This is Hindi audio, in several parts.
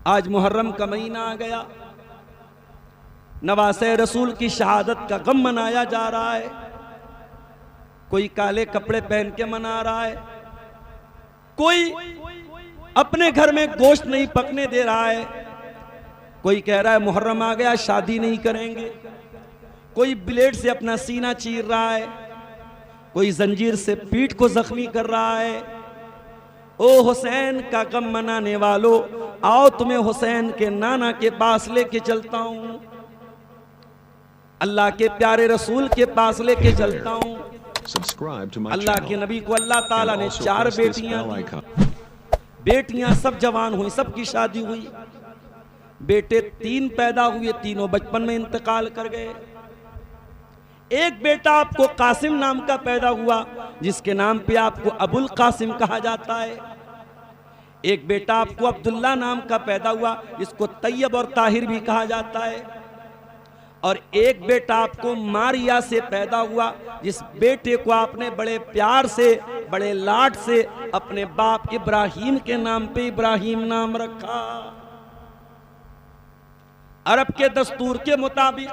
आज मुहर्रम का महीना आ गया, नवासे रसूल की शहादत का गम मनाया जा रहा है। कोई काले कपड़े पहन के मना रहा है, कोई अपने घर में गोश्त नहीं पकने दे रहा है, कोई कह रहा है मुहर्रम आ गया शादी नहीं करेंगे, कोई ब्लेड से अपना सीना चीर रहा है, कोई जंजीर से पीठ को जख्मी कर रहा है। ओ हुसैन का गम मनाने वालों, आओ तुम्हें हुसैन के नाना के पास लेके चलता हूं, अल्लाह के प्यारे रसूल के पास लेके चलता हूं। अल्लाह के नबी को अल्लाह ताला ने 4 बेटियां सब जवान हुई, सबकी शादी हुई। बेटे 3 पैदा हुए, तीनों बचपन में इंतकाल कर गए। एक बेटा आपको कासिम नाम का पैदा हुआ, जिसके नाम पे आपको अबुल कासिम कहा जाता है। एक बेटा आपको अब्दुल्ला नाम का पैदा हुआ, जिसको तैयब और ताहिर भी कहा जाता है। और एक बेटा आपको मारिया से पैदा हुआ, जिस बेटे को आपने बड़े प्यार से, बड़े लाड से अपने बाप इब्राहिम के नाम पे इब्राहिम नाम रखा। अरब के दस्तूर के मुताबिक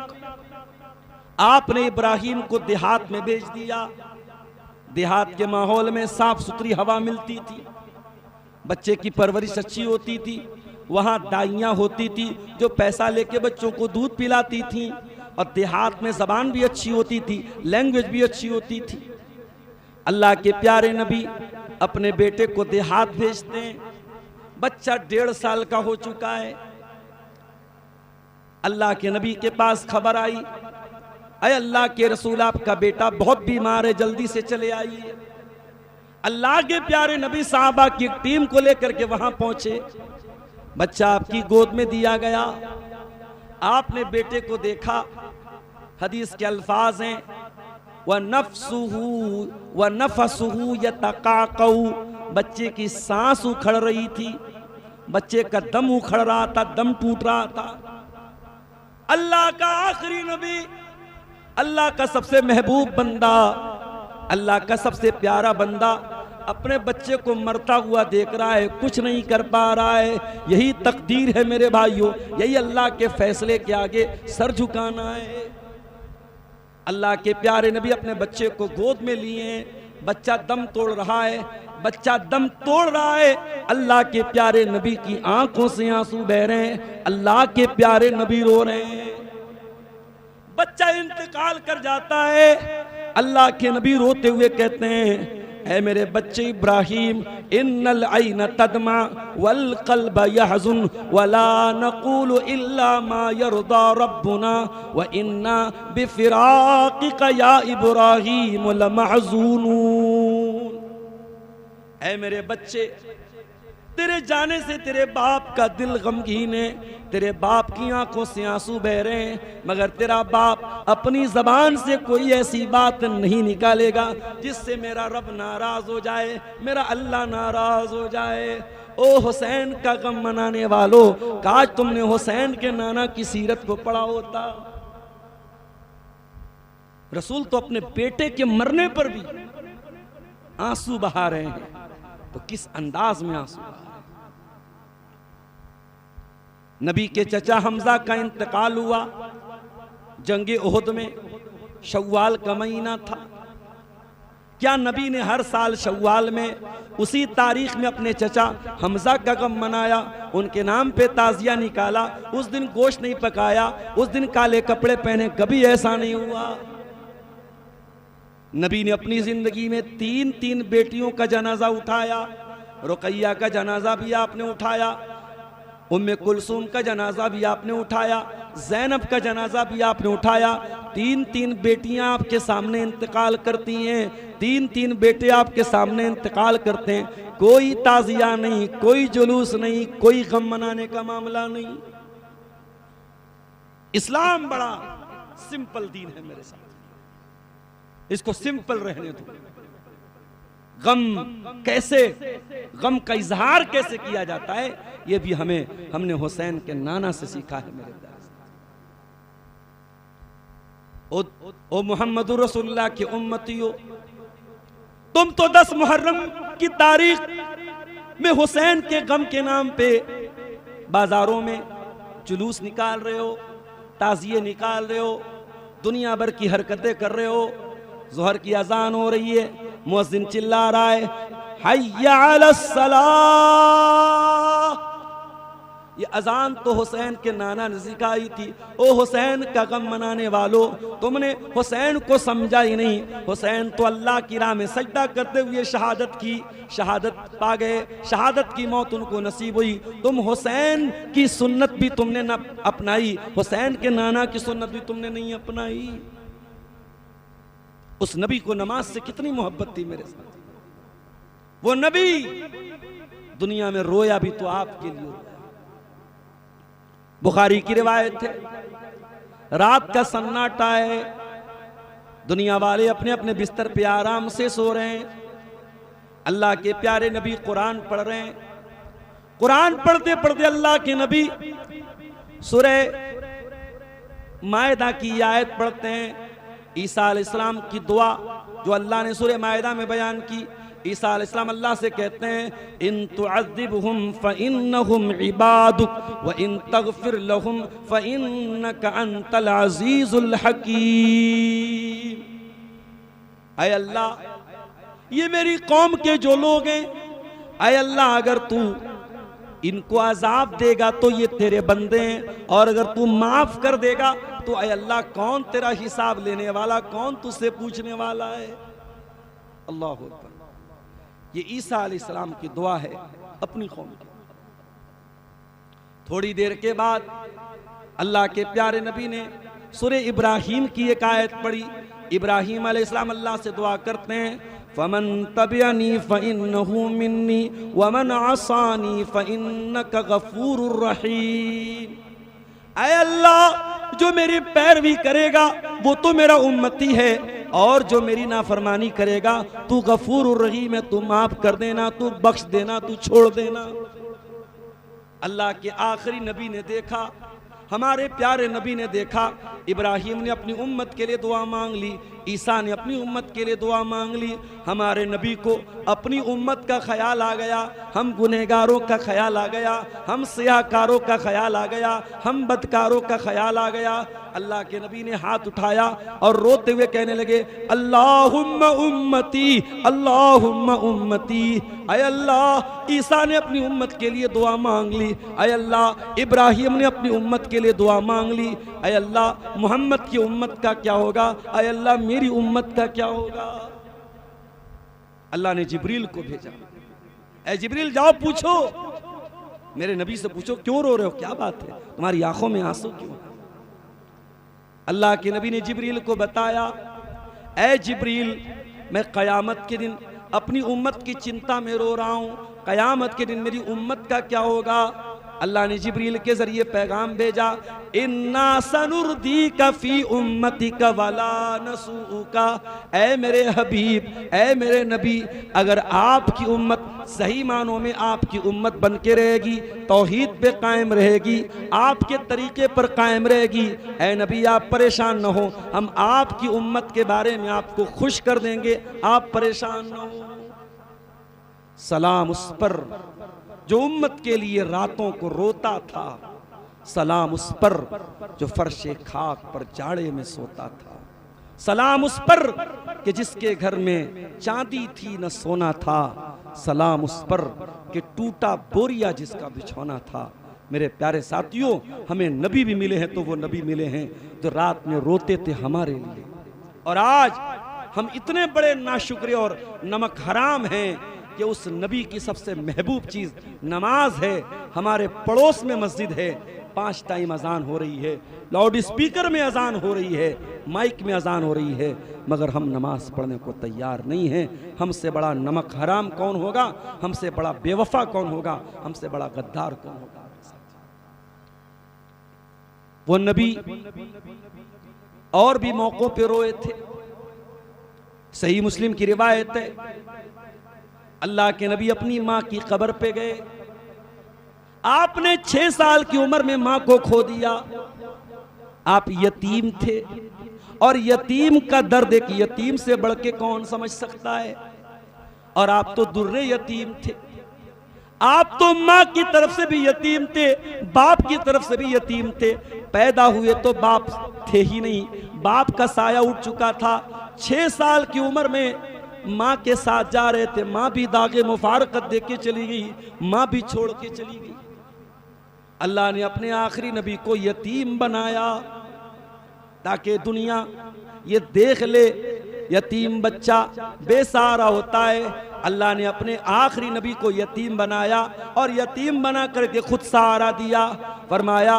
आपने इब्राहिम को देहात में भेज दिया। देहात के माहौल में साफ सुथरी हवा मिलती थी, बच्चे की परवरिश अच्छी होती थी, वहां दाइयां होती थी जो पैसा लेके बच्चों को दूध पिलाती थी, और देहात में जबान भी अच्छी होती थी, लैंग्वेज भी अच्छी होती थी। अल्लाह के प्यारे नबी अपने बेटे को देहात भेजते हैं। बच्चा 1.5 साल का हो चुका है। अल्लाह के नबी के पास खबर आई, अरे अल्लाह के रसूल आपका बेटा बहुत बीमार है, जल्दी से चले आइए। अल्लाह के प्यारे नबी साहबा की एक टीम को लेकर के वहां पहुंचे। बच्चा आपकी गोद में दिया गया। आपने बेटे को देखा, हदीस के अल्फाज हैं, व नफ्सुहु व नफसुहु यतकाकऊ, बच्चे की सांस उखड़ रही थी, बच्चे का दम उखड़ रहा था, दम टूट रहा था। अल्लाह का आखिरी नबी, अल्लाह का सबसे महबूब बंदा, अल्लाह का सबसे प्यारा बंदा अपने बच्चे को मरता हुआ देख रहा है, कुछ नहीं कर पा रहा है। यही तकदीर है मेरे भाइयों, यही अल्लाह के फैसले के आगे सर झुकाना है। अल्लाह के प्यारे नबी अपने बच्चे को गोद में लिए, बच्चा दम तोड़ रहा है, बच्चा दम तोड़ रहा है। अल्लाह के प्यारे नबी की आंखों से आंसू बह रहे हैं, अल्लाह के प्यारे नबी रो रहे हैं। बच्चा इंतकाल कर जाता है। अल्लाह के नबी रोते हुए कहते हैं, ऐ मेरे बच्चे इब्राहिम, इन्नल ऐन तदमा वल क़ल्ब यहज़ुन वला नक़ूलु इल्ला मा यरदा रब्बुना व इन्ना बिफ़िराक़िका या इब्राहिम लमहज़ूनून। ऐ मेरे बच्चे, तेरे जाने से तेरे बाप का दिल गमगीन है, तेरे बाप की आंखों से आंसू बह रहे हैं, मगर तेरा बाप अपनी जबान से कोई ऐसी बात नहीं निकालेगा जिससे मेरा रब नाराज हो जाए, मेरा अल्लाह नाराज हो जाए। ओ हुसैन का गम मनाने वालों, काश तुमने हुसैन के नाना की सीरत को पढ़ा होता। रसूल तो अपने बेटे के मरने पर भी आंसू बहा रहे हैं, तो किस अंदाज में आंसू बहा रहे हैं। नबी के चचा हमजा का इंतकाल हुआ जंगे ओहद में, शव्वाल का महीना था। क्या नबी ने हर साल शव्वाल में उसी तारीख में अपने चचा हमजा का गम मनाया, उनके नाम पे ताजिया निकाला, उस दिन गोश्त नहीं पकाया, उस दिन काले कपड़े पहने? कभी ऐसा नहीं हुआ। नबी ने अपनी जिंदगी में 3 बेटियों का जनाजा उठाया। रुकैया का जनाजा भी आपने उठाया, उम्मे कुलसूम का जनाजा भी आपने उठाया, ज़ैनब का जनाजा भी आपने उठाया। 3 बेटियां आपके सामने इंतकाल करती हैं, 3 बेटे आपके सामने इंतकाल करते हैं। कोई ताजिया नहीं, कोई जुलूस नहीं, कोई गम मनाने का मामला नहीं। इस्लाम बड़ा सिंपल दीन है मेरे साथ, इसको सिंपल रहने दो। गम कैसे, गम का इजहार कैसे किया जाता है, ये भी हमने हुसैन के नाना से सीखा है मेरे प्यारे। ओ मोहम्मद रसूलुल्लाह की उम्मतियों, तुम तो 10 मुहर्रम की तारीख में हुसैन के गम के नाम पे बाजारों में जुलूस निकाल रहे हो, ताजिए निकाल रहे हो, दुनिया भर की हरकतें कर रहे हो। ज़ोहर की अजान हो रही है, मुअज्जिन चिल्ला रहा है हय्या अलस्सलाह। ये अजान तो हुसैन के नाना ने सिखाई थी। ओ हुसैन का गम मनाने वालों, तुमने हुसैन को समझा ही नहीं। हुसैन तो अल्लाह की राह में सजदा करते हुए शहादत की, शहादत पा गए, शहादत की मौत उनको नसीब हुई। तुम हुसैन की सुन्नत भी तुमने न अपनाई, हुसैन के नाना की सुन्नत भी तुमने नहीं अपनाई। उस नबी को नमाज से कितनी मोहब्बत थी मेरे साथ। वो नबी दुनिया में रोया भी तो आपके लिए। बुखारी की रिवायत है, रात का सन्नाटा है, दुनिया वाले अपने अपने बिस्तर पे आराम से सो रहे हैं। अल्लाह के प्यारे नबी कुरान पढ़ रहे हैं। कुरान पढ़ते पढ़ते अल्लाह के नबी सूरह मायदा की आयत पढ़ते हैं। ईसा अलैहिस्सलाम की दुआ जो अल्लाह ने सूरह मायदा में बयान की। ईसा अलैहिस्सलाम अल्लाह से कहते हैं इन तुअज़्ज़िबहुम फ़इन्नहुम इबादुक व इन तग़फ़िर लहुम फ़इन्नका अंतल अज़ीज़ुल हकीम। ऐ अल्लाह, ये मेरी कौम के जो लोग हैं, ऐ अल्लाह अगर तू इनको अजाब देगा तो ये तेरे बंदे हैं, और अगर तू माफ कर देगा तो ऐ अल्लाह कौन तेरा हिसाब लेने वाला, कौन तुझसे पूछने वाला है। अल्लाह अकबर। ये ईसा अलैहिस्सलाम की दुआ है अपनी कौम की। थोड़ी देर के बाद अल्लाह के प्यारे नबी ने सूरह इब्राहीम की एक आयत पढ़ी। इब्राहीम अलैहिस्सलाम अल्लाह से दुआ करते हैं फमन तबिअनी फ़इन्नहु मिन्नी वमन असानी फ़इन्नका गफूरुर रहीम। ऐ अल्लाह, जो मेरी पैरवी करेगा वो तो मेरा उम्मती है, और जो मेरी नाफरमानी करेगा तू गफूरुर रहीम है, तू माफ कर देना, तू बख्श देना, तू छोड़ देना। अल्लाह के आखिरी नबी ने देखा, हमारे प्यारे नबी ने देखा, इब्राहीम ने अपनी उम्मत के लिए दुआ मांग ली, ईसा ने अपनी उम्मत के लिए दुआ मांग ली। हमारे नबी को अपनी उम्मत का ख्याल आ गया, हम गुनहगारों का ख्याल आ गया, हम सियाकारों का ख्याल आ गया, हम बदकारों का ख्याल आ गया। अल्लाह के नबी ने हाथ उठाया और रोते हुए कहने लगे अल्लाहुम्मा उम्मती, अल्लाहुम्मा उम्मती। ऐ अल्लाह, ईसा ने अपनी उम्मत के लिए दुआ मांग ली। ऐ अल्लाह, इब्राहीम ने अपनी उम्मत के लिए दुआ मांग ली। ऐ अल्लाह, मोहम्मद की उम्मत का क्या होगा? ऐ अल्लाह, मेरी उम्मत का क्या होगा? अल्लाह ने जिब्रील को भेजा। ऐ जिब्रील, जाओ पूछो, मेरे नबी से पूछो क्यों रो रहे हो, क्या बात है, तुम्हारी आंखों में आंसू क्यों? अल्लाह के नबी ने जिब्रील को बताया, ऐ जिब्रील, मैं क़यामत के दिन अपनी उम्मत की चिंता में रो रहा हूँ, क़यामत के दिन मेरी उम्मत का क्या होगा? अल्लाह ने जिब्रील के जरिए पैगाम भेजा, इन्ना सनुर्दीका फी उम्मतिका वला नसूका। ऐ मेरे हबीब, ऐ मेरे नबी, अगर आपकी उम्मत सही मानों में आपकी उम्मत बन के रहेगी, तौहीद पे कायम रहेगी, आपके तरीके पर कायम रहेगी, ऐ नबी आप परेशान न हो, हम आपकी उम्मत के बारे में आपको खुश कर देंगे, आप परेशान न हो। सलाम उस पर जो उम्मत के लिए रातों को रोता था, सलाम उस पर जो फर्शे खाक पर जाड़े में सोता था, सलाम उस पर कि जिसके घर में चांदी थी न सोना था, सलाम उस पर कि टूटा बोरिया जिसका बिछौना था। मेरे प्यारे साथियों, हमें नबी भी मिले हैं तो वो नबी मिले हैं जो रात में रोते थे हमारे लिए, और आज हम इतने बड़े नाशुक्रे और नमक हराम हैं कि उस नबी की सबसे महबूब चीज़ नमाज है। हमारे पड़ोस में मस्जिद है, 5 टाइम अजान हो रही है, लाउड स्पीकर में अजान हो रही है, माइक में अजान हो रही है, मगर हम नमाज पढ़ने को तैयार नहीं हैं। हमसे बड़ा नमक हराम कौन होगा? हमसे बड़ा बेवफा कौन होगा? हमसे बड़ा गद्दार कौन होगा? वो नबी और भी मौकों पे रोए थे। सही मुस्लिम की रिवायत है, अल्लाह के नबी अपनी माँ की कब्र पे गए। आपने 6 साल की उम्र में माँ को खो दिया। आप यतीम थे, और यतीम का दर्द एक यतीम से बढ़ के कौन समझ सकता है? और आप तो दुर्रे यतीम थे। आप तो माँ की तरफ से भी यतीम थे, बाप की तरफ से भी यतीम थे। पैदा हुए तो बाप थे ही नहीं, बाप का साया उठ चुका था। 6 साल की उम्र में माँ के साथ जा रहे थे, माँ भी दागे मुफारकत दे के चली गई, माँ भी छोड़ के चली गई। अल्लाह ने अपने आखिरी नबी को यतीम बनाया ताकि दुनिया ये देख ले यतीम बच्चा बेसहारा होता है। अल्लाह ने अपने आखिरी नबी को यतीम बनाया और यतीम बना करके खुद सहारा दिया। फरमाया,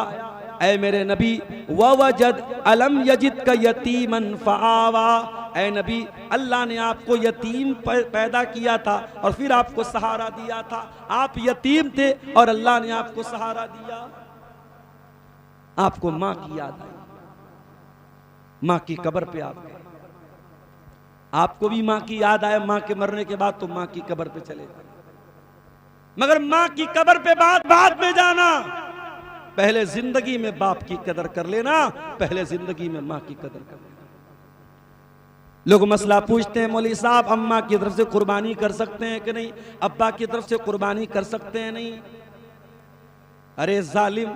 ऐ मेरे नबी, ववजद अलम यजिद का यतीमन फआवा, ऐ नबी, अल्लाह ने आपको यतीम पैदा किया था और फिर आपको सहारा दिया था। आप यतीम थे और अल्लाह ने आपको सहारा दिया। आपको माँ की याद आई, माँ की कब्र पे आप गए। आपको भी माँ की याद आए माँ के मरने के बाद तो माँ की कब्र पे चले गए, मगर माँ की कब्र पे बाद में जाना, पहले जिंदगी में बाप की कदर कर लेना, पहले जिंदगी में माँ की कदर कर लेना। लोग मसला पूछते हैं, मौलवी साहब अम्मा की तरफ से कुर्बानी कर सकते हैं कि नहीं, अब्बा की तरफ से कुर्बानी कर सकते हैं नहीं। अरे जालिम,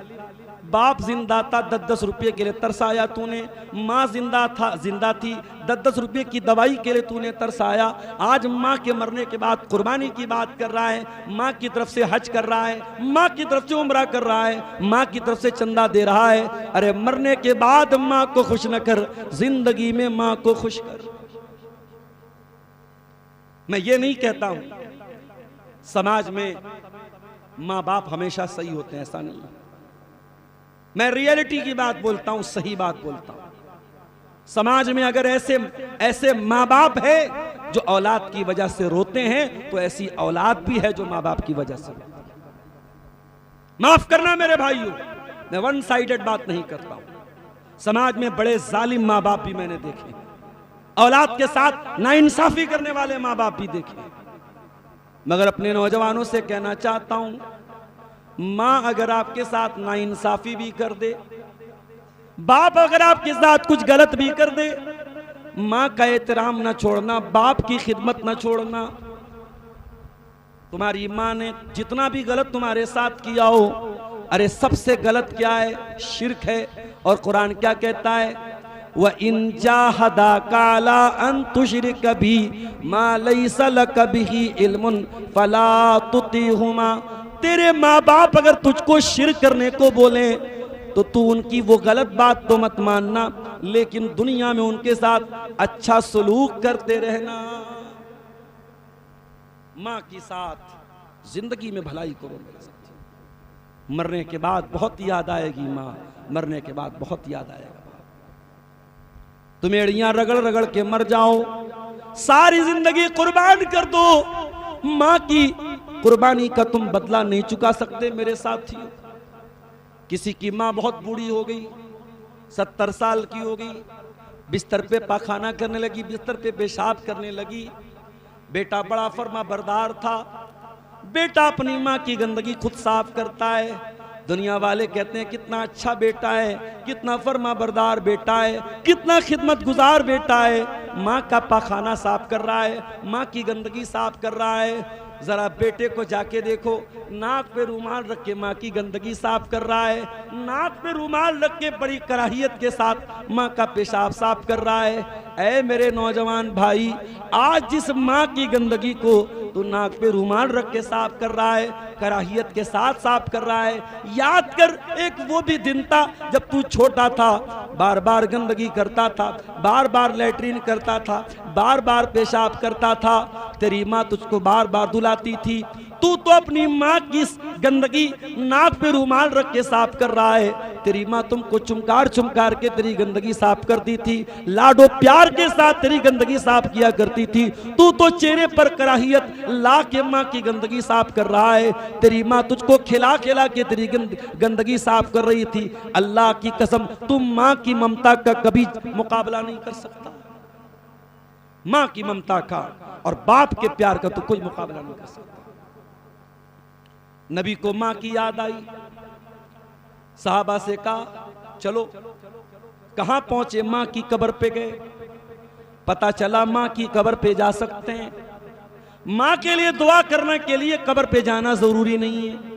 बाप जिंदा था 10-10 रुपये के लिए तरसाया तूने, माँ जिंदा थी 10-10 रुपये की दवाई के लिए तूने तरसाया। आज माँ के मरने के बाद कुर्बानी की बात कर रहा है, माँ की तरफ से हज कर रहा है, माँ की तरफ से उम्रा कर रहा है, माँ की तरफ से चंदा दे रहा है। अरे मरने के बाद माँ को खुश न कर, जिंदगी में माँ को खुश कर। मैं ये नहीं कहता हूं समाज में माँ बाप हमेशा सही होते हैं, ऐसा नहीं। मैं रियलिटी की बात बोलता हूं, सही बात बोलता हूं। समाज में अगर ऐसे माँ बाप है जो औलाद की वजह से रोते हैं, तो ऐसी औलाद भी है जो माँ बाप की वजह से रोती है। माफ करना मेरे भाइयों, मैं वन साइडेड बात नहीं करता हूं। समाज में बड़े जालिम माँ बाप भी मैंने देखे, औलाद के साथ नाइंसाफी करने वाले माँ बाप भी देखे। मगर अपने नौजवानों से कहना चाहता हूं, माँ अगर आपके साथ नाइंसाफी भी कर दे, बाप अगर आपके साथ कुछ गलत भी कर दे, माँ का एहतराम ना छोड़ना, बाप की खिदमत ना छोड़ना। तुम्हारी माँ ने जितना भी गलत तुम्हारे साथ किया हो, अरे सबसे गलत क्या है? शिर्क है। और कुरान क्या कहता है? व इन जाहदाका अला अन तुशरिक भी मा लैसा लक बिही इल्मुन फला तुतिहुमा। तेरे माँ बाप अगर तुझको शिर्क करने को बोले तो तू उनकी वो गलत बात तो मत मानना, लेकिन दुनिया में उनके साथ अच्छा सलूक करते रहना। माँ के साथ जिंदगी में भलाई करो मेरे साथ। मरने के बाद बहुत याद आएगी माँ, मरने के बाद बहुत याद आएगा। तुम एड़ियां रगड़ रगड़ के मर जाओ, सारी जिंदगी कुर्बान कर दो, माँ की कुर्बानी का तुम बदला नहीं चुका सकते मेरे साथियों। किसी की माँ बहुत बूढ़ी हो गई, 70 साल की हो गई, बिस्तर पे पाखाना करने लगी, बिस्तर पे पेशाब करने लगी। बेटा बड़ा फर्मा बरदार था, बेटा अपनी माँ की गंदगी खुद साफ करता है। दुनिया वाले कहते हैं कितना अच्छा बेटा है, कितना फर्मा बरदार बेटा है, कितना खिदमत गुजार बेटा है। माँ का पाखाना साफ कर रहा है, माँ की गंदगी साफ कर रहा है। जरा बेटे को जाके देखो, नाक पे रुमाल रख के माँ की गंदगी साफ कर रहा है, नाक पे रुमाल रख के बड़ी कराहियत के साथ माँ का पेशाब साफ कर रहा है। ऐ मेरे नौजवान भाई, आज जिस माँ की गंदगी को तू नाक पे रुमाल रख के साफ कर रहा है, कराहियत के साथ साफ कर रहा है, याद कर एक वो भी दिन था जब तू छोटा था, बार बार गंदगी करता था, बार बार लैट्रिन करता था, बार बार पेशाब करता था, तेरी माँ तुझको बार बार दुलाती थी। तू तो अपनी माँ की गंदगी नाक पे रुमाल रख के साफ कर रहा है, तेरी माँ तुमको चुमकार चुमकार के तेरी गंदगी साफ करती थी, लाडो प्यार के साथ तेरी गंदगी साफ किया करती थी। तू तो चेहरे पर कराहियत ला के माँ की गंदगी साफ कर रहा है, तेरी माँ तुझको खिला खिला के तेरी गंदगी साफ कर रही थी। अल्लाह की कसम, तुम माँ की ममता का कभी मुकाबला नहीं कर सकता। माँ की ममता का और बाप के प्यार का तो कोई मुकाबला नहीं कर सकता। नबी को माँ की याद आई, साहबा से कहा चलो। कहां पहुंचे? माँ की कब्र पे गए। पता चला माँ की कब्र पे जा सकते हैं, माँ के लिए दुआ करने के लिए कब्र पे जाना जरूरी नहीं है।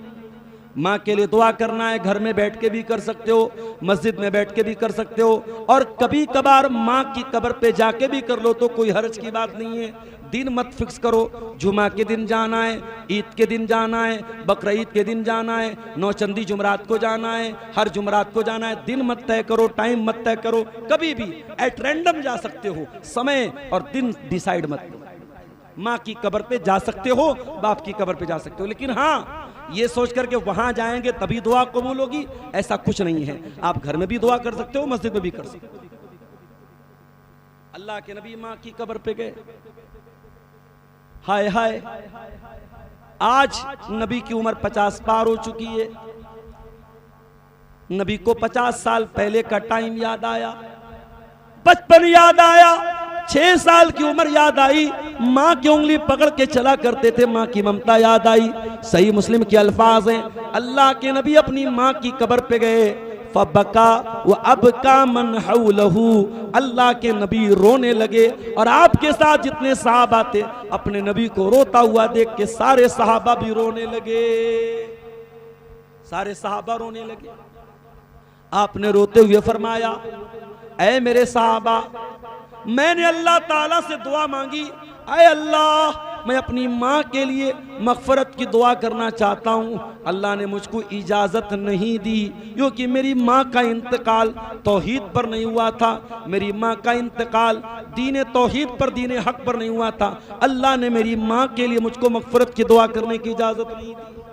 माँ के लिए दुआ करना है घर में बैठ के भी कर सकते हो, मस्जिद में बैठ के भी कर सकते हो, और कभी कभार माँ की कब्र पे जाके भी कर लो तो कोई हर्ज की बात नहीं है। दिन मत फिक्स करो, जुमा के दिन जाना है, ईद के दिन जाना है, बकरा ईद के दिन जाना है, नौचंदी जुमरात को जाना है, हर जुमरात को जाना है। दिन मत तय करो, टाइम मत तय करो, कभी भी एट रैंडम जा सकते हो, समय और दिन डिसाइड मत करो। माँ की कब्र पे जा सकते हो, बाप की कब्र पे जा सकते हो, लेकिन हाँ ये सोच करके वहां जाएंगे तभी दुआ कबूल होगी, ऐसा कुछ नहीं है। आप घर में भी दुआ कर सकते हो, मस्जिद में भी कर सकते हो। अल्लाह के नबी माँ की कब्र पे गए, हाय हाय, आज नबी की उम्र 50 पार हो चुकी है। नबी को 50 साल पहले का टाइम याद आया, बचपन याद आया, 6 साल की उम्र याद आई, माँ की उंगली पकड़ के चला करते थे, माँ की ममता याद आई। सही मुस्लिम के अल्फाज हैं, अल्लाह के नबी अपनी माँ की कब्र पे गए, फबका व अबका मन हौलहू, अल्लाह के नबी रोने लगे और आपके साथ जितने सहाबा थे अपने नबी को रोता हुआ देख के सारे सहाबा भी रोने लगे, सारे सहाबा रोने लगे। आपने रोते हुए फरमाया, ऐ मेरे सहाबा, मैंने अल्लाह ताला से दुआ मांगी, ऐ अल्लाह मैं अपनी माँ के लिए मग़फ़िरत की दुआ करना चाहता हूँ, अल्लाह ने मुझको इजाज़त नहीं दी, क्योंकि मेरी माँ का इंतकाल तौहीद पर नहीं हुआ था, मेरी माँ का इंतकाल दीन तौहीद पर, दीन हक पर नहीं हुआ था। अल्लाह ने मेरी माँ के लिए मुझको मग़फ़िरत की दुआ करने की इजाज़त नहीं दी।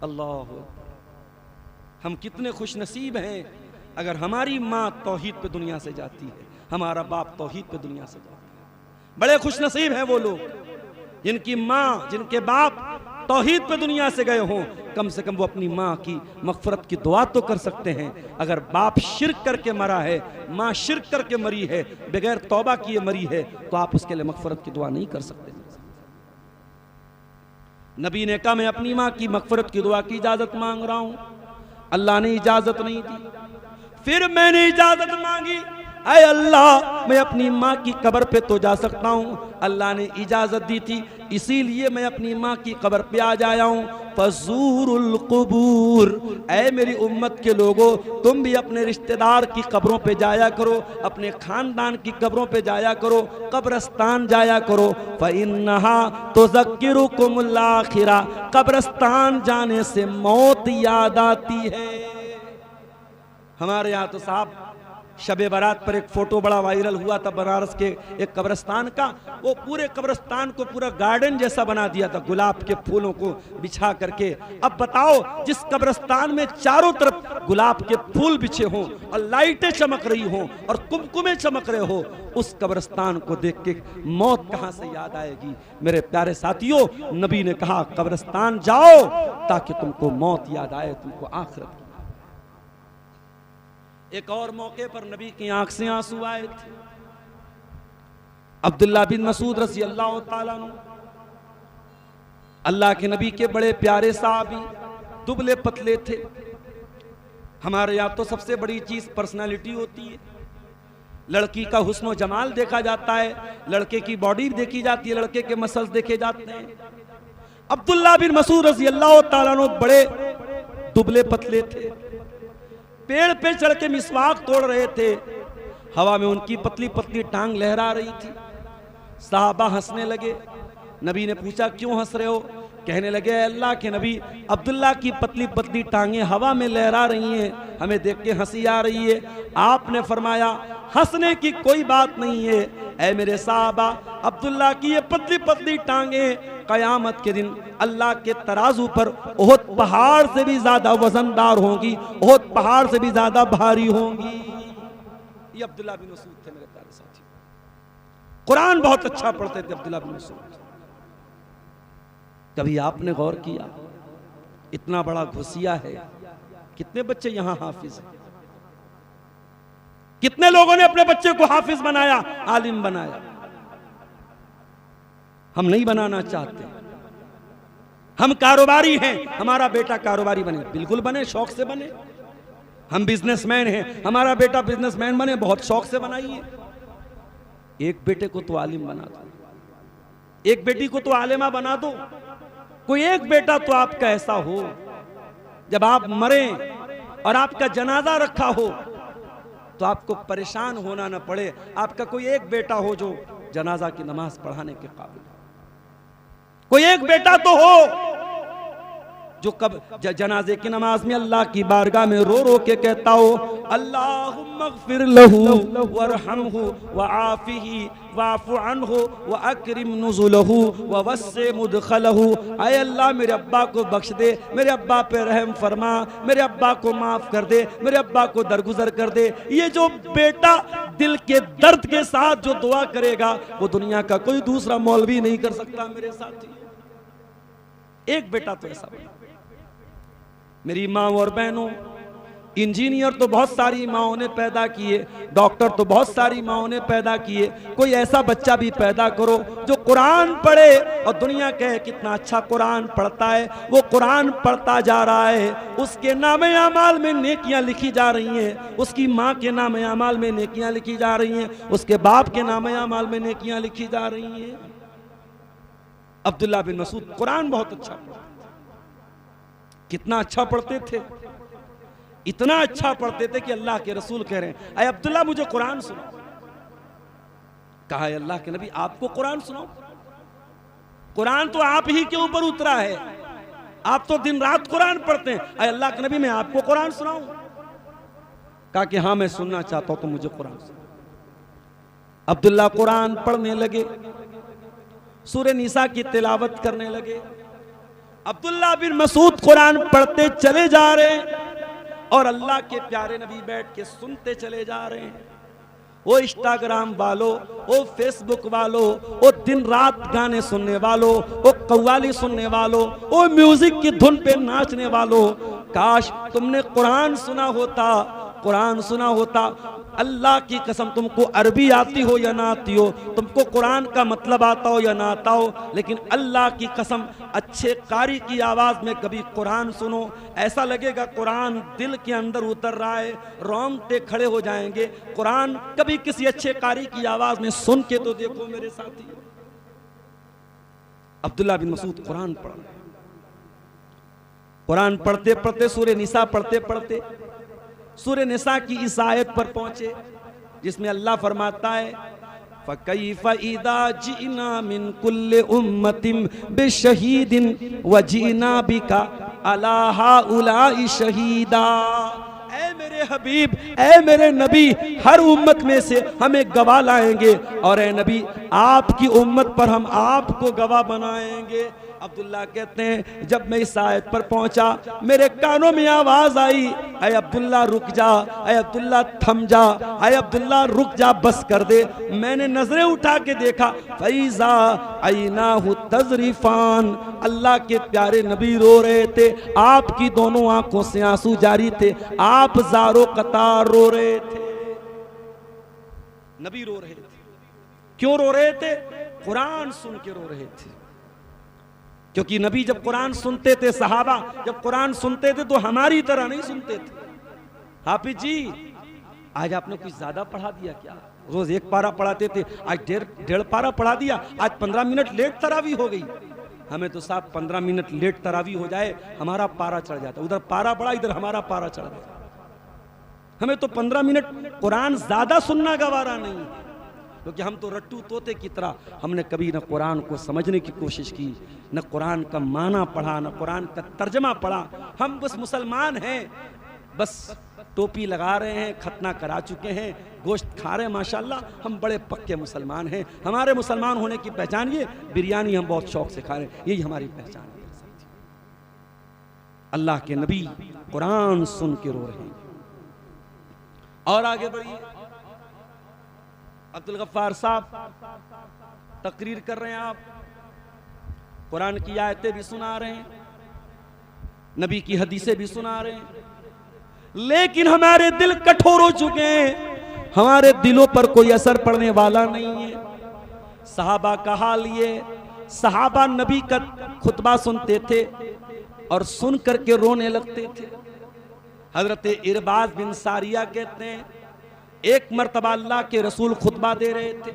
अल्लाह, हम कितने खुश नसीब हैं अगर हमारी माँ तौहीद पे दुनिया से जाती है, हमारा बाप तौहीद पे दुनिया से जाता है। बड़े खुश नसीब हैं वो लोग जिनकी माँ, जिनके बाप तौहीद पे दुनिया से गए हों। कम से कम वो अपनी माँ की मग़फ़िरत की दुआ तो कर सकते हैं। अगर बाप शिर्क करके मरा है, माँ शिर्क करके मरी है, बगैर तौबा किए मरी है, तो आप उसके लिए मग़फ़िरत की दुआ नहीं कर सकते। नबी ने कहा मैं अपनी माँ की मग़फ़िरत की दुआ की इजाज़त मांग रहा हूँ, अल्लाह ने इजाज़त नहीं दी। फिर मैंने इजाज़त मांगी, ऐ अल्लाह मैं अपनी माँ की कब्र पे तो जा सकता हूँ, अल्लाह ने इजाज़त दी थी, इसीलिए मैं अपनी माँ की कब्र पे आ जाया हूँ। फज़ूरुल क़ुबूर, ऐ मेरी उम्मत के लोगों, तुम भी अपने रिश्तेदार की कब्रों पे जाया करो, अपने खानदान की कब्रों पे जाया करो, कब्रस्तान जाया करो। फ़इन्नहा तुज़क्किरुकुमुल आखिरा, कब्रस्तान जाने से मौत याद आती है। हमारे यहाँ तो साहब शबे बारात पर एक फोटो बड़ा वायरल हुआ था बनारस के एक कब्रिस्तान का, वो पूरे कब्रिस्तान को पूरा गार्डन जैसा बना दिया था, गुलाब के फूलों को बिछा करके। अब बताओ, जिस कब्रिस्तान में चारों तरफ गुलाब के फूल बिछे हों और लाइटें चमक रही हों और कुमकुमे चमक रहे हो, उस कब्रिस्तान को देख के मौत कहां से याद आएगी। मेरे प्यारे साथियों, नबी ने कहा कब्रिस्तान जाओ ताकि तुमको मौत याद आए, तुमको आखिरत। एक और मौके पर नबी की आंख से आंसू आए थे। अब्दुल्ला बिन मसूद रज़ी अल्लाह ताला अन्हु, अल्लाह के नबी के बड़े प्यारे साहबी, दुबले पतले थे। हमारे यहाँ तो सबसे बड़ी चीज पर्सनालिटी होती है, लड़की का हुस्न व जमाल देखा जाता है, लड़के की बॉडी देखी जाती है, लड़के के मसल्स देखे जाते हैं। अब्दुल्ला बिन मसूद रज़ी अल्लाह ताला अन्हु बड़े दुबले पतले थे, पेड़ पे चढ़ के मिसवाक तोड़ रहे थे, हवा में उनकी पतली पतली टांग लहरा रही थी। साहबा हंसने लगे। नबी ने पूछा क्यों हंस रहे हो? कहने लगे अल्लाह के नबी, अब्दुल्ला की पतली पतली टांगें हवा में लहरा रही हैं, हमें देख के हंसी आ रही है। आपने फरमाया हंसने की कोई बात नहीं है, ऐ मेरे साहबा, अब्दुल्ला की ये पतली पतली टांगें कयामत के दिन अल्लाह के तराजू पर ओहद पहाड़ से भी ज्यादा वजनदार होंगी, ओहद पहाड़ से भी ज्यादा भारी होंगी। ये अब्दुल्ला बिन मसूद थे मेरे प्यारे साथी। कुरान बहुत अच्छा पढ़ते थे अब्दुल्ला बिन मसूद। कभी आपने गौर किया, इतना बड़ा घुसिया है, कितने बच्चे यहां हाफिज हैं? कितने लोगों ने अपने बच्चे को हाफिज बनाया, आलिम बनाया? हम नहीं बनाना चाहते। हम कारोबारी हैं, हमारा बेटा कारोबारी बने, बिल्कुल बने, शौक से बने। हम बिजनेसमैन हैं, हमारा बेटा बिजनेसमैन बने, बहुत शौक से बनाइए। एक बेटे को तो आलिम बना दो, एक बेटी को तो आलिमा बना दो, कोई एक बेटा तो आपका ऐसा हो जब आप मरे और आपका जनाजा रखा हो तो आपको परेशान होना न पड़े। आपका कोई एक बेटा हो जो जनाजा की नमाज पढ़ाने के काबिल हो, कोई एक बेटा तो हो जो कब जनाजे की नमाज में अल्लाह की बारगाह में रो रो के कहता हो अल्लाहुम्मा ग़फ़िर लहू वरहमहू वआफ़िही वाफ़ु अन्हु वअकरिम नुज़ुलहू ववस्सि मुदख़लहू। ऐ अल्लाह मेरे अब्बा को बख्श दे, मेरे अब्बा पे रहम फरमा, मेरे अब्बा को माफ़ कर दे, मेरे अब्बा को दरगुजर कर दे। ये जो बेटा दिल के दर्द के साथ जो दुआ करेगा वो दुनिया का कोई दूसरा मौलवी नहीं कर सकता मेरे साथी। एक बेटा तो ऐसा बना। मेरी माँ और बहनों, इंजीनियर तो बहुत सारी माओं ने पैदा किए, डॉक्टर तो बहुत सारी माओं ने पैदा किए, कोई ऐसा बच्चा भी पैदा करो जो कुरान पढ़े और दुनिया कहे कितना अच्छा कुरान पढ़ता है। वो कुरान पढ़ता जा रहा है, उसके नामे अमाल में नेकियां लिखी जा रही हैं, उसकी माँ के नामे अमाल में नेकियां लिखी जा रही हैं, उसके बाप के नामे अमाल में नेकियां लिखी जा रही हैं। अब्दुल्ला बिन मसूद कुरान बहुत अच्छा पढ़ते, कितना अच्छा पढ़ते थे, इतना अच्छा पढ़ते थे कि अल्लाह के रसूल कह रहे हैं अय अब्दुल्ला मुझे कुरान सुनाओ। कहा है अल्लाह के नबी आपको कुरान सुनाओ? कुरान तो आप ही के ऊपर उतरा है, आप तो दिन रात कुरान पढ़ते हैं। अय अल्लाह के नबी मैं आपको कुरान सुनाऊं? कहा कि हाँ मैं सुनना चाहता हूं तो मुझे कुरान सुनाओ। अब्दुल्ला कुरान पढ़ने लगे, सूरह निसा की तिलावत करने लगे। अब्दुल्ला बिन मसूद कुरान पढ़ते चले जा रहे हैं और अल्लाह के प्यारे नबी बैठ के सुनते चले जा रहे हैं। वो इंस्टाग्राम वालों, वो फेसबुक वालों, वो दिन रात गाने सुनने वालों, वो कव्वाली सुनने वालों, वो म्यूजिक की धुन पे नाचने वालों, काश तुमने कुरान सुना होता, कुरान सुना होता। अल्लाह की कसम तुमको अरबी आती हो या ना आती हो, तुमको कुरान का मतलब आता हो या ना आता हो, लेकिन अल्लाह की कसम अच्छे कारी की आवाज़ में कभी कुरान सुनो, ऐसा लगेगा कुरान दिल के अंदर उतर रहा है, रोंगटे खड़े हो जाएंगे। कुरान कभी किसी अच्छे कारी की आवाज़ में सुन के तो देखो मेरे साथी। अब्दुल्ला बिन मसूद कुरान पढ़ रहे, कुरान पढ़ते पढ़ते सूरह निसा पढ़ते पढ़ते सूरह निसा की इस आयत पर पहुंचे जिसमें अल्लाह फरमाता है फ़कैफ़ इज़ा जिना मिन कुल्लि उम्मतिन बिशहीदिन व जिना बिका अला हाउलाई शहीदा। ऐ मेरे हबीब, ऐ मेरे नबी, हर उम्मत में से हमें गवाह लाएंगे और ऐ नबी आपकी उम्मत पर हम आपको गवाह बनाएंगे। अब्दुल्ला कहते हैं जब मैं इस आयत पर पहुंचा मेरे कानों में आवाज आई ऐ अब्दुल्ला रुक जा, ऐ अब्दुल्ला थम जा, ऐ अब्दुल्ला रुक जा, बस कर दे। मैंने नजरें उठा के देखा फैजा ऐनाहु तजरीफान, अल्लाह के प्यारे नबी रो रहे थे, आपकी दोनों आंखों से आंसू जारी थे, आप ज़ारो कतार रो रहे थे। नबी रो रहे थे, क्यों रो रहे थे? कुरान सुन के रो रहे थे। क्योंकि नबी जब कुरान सुनते थे, सहाबा जब कुरान सुनते थे तो हमारी तरह नहीं सुनते थे। हाफिज जी आज आपने कुछ ज्यादा पढ़ा दिया क्या? रोज एक पारा पढ़ाते थे, आज डेढ़ पारा पढ़ा दिया, आज 15 मिनट लेट तरावी हो गई। हमें तो साहब 15 मिनट लेट तरावी हो जाए हमारा पारा चढ़ जाता, उधर पारा बढ़ा इधर हमारा पारा चढ़ गया। हमें तो 15 मिनट कुरान ज्यादा सुनना गवारा नहीं है, क्योंकि हम तो रट्टू तोते की तरह हमने कभी न कुरान को समझने की कोशिश की, न कुरान का माना पढ़ा, न कुरान का तर्जमा पढ़ा। हम बस मुसलमान हैं, बस टोपी लगा रहे हैं, खतना करा चुके हैं, गोश्त खा रहे हैं, माशाल्लाह हम बड़े पक्के मुसलमान हैं। हमारे मुसलमान होने की पहचान ये बिरयानी हम बहुत शौक से खा रहे हैं, यही हमारी पहचान है। अल्लाह के नबी कुरान सुन के रो रहे हैं। और आगे बढ़िए, अब्दुल गफ्फार साहब तकरीर कर रहे हैं, आप कुरान की आयतें भी सुना रहे हैं, नबी की हदीसें भी सुना रहे हैं, लेकिन हमारे दिल कठोर हो चुके हैं, हमारे दिलों पर कोई असर पड़ने वाला नहीं है। सहाबा का हाल ये, सहाबा नबी का खुतबा सुनते थे और सुन करके रोने लगते थे। हजरत इरबाज बिन सारिया कहते हैं एक मर्तबा अल्लाह के रसूल खुतबा दे रहे थे,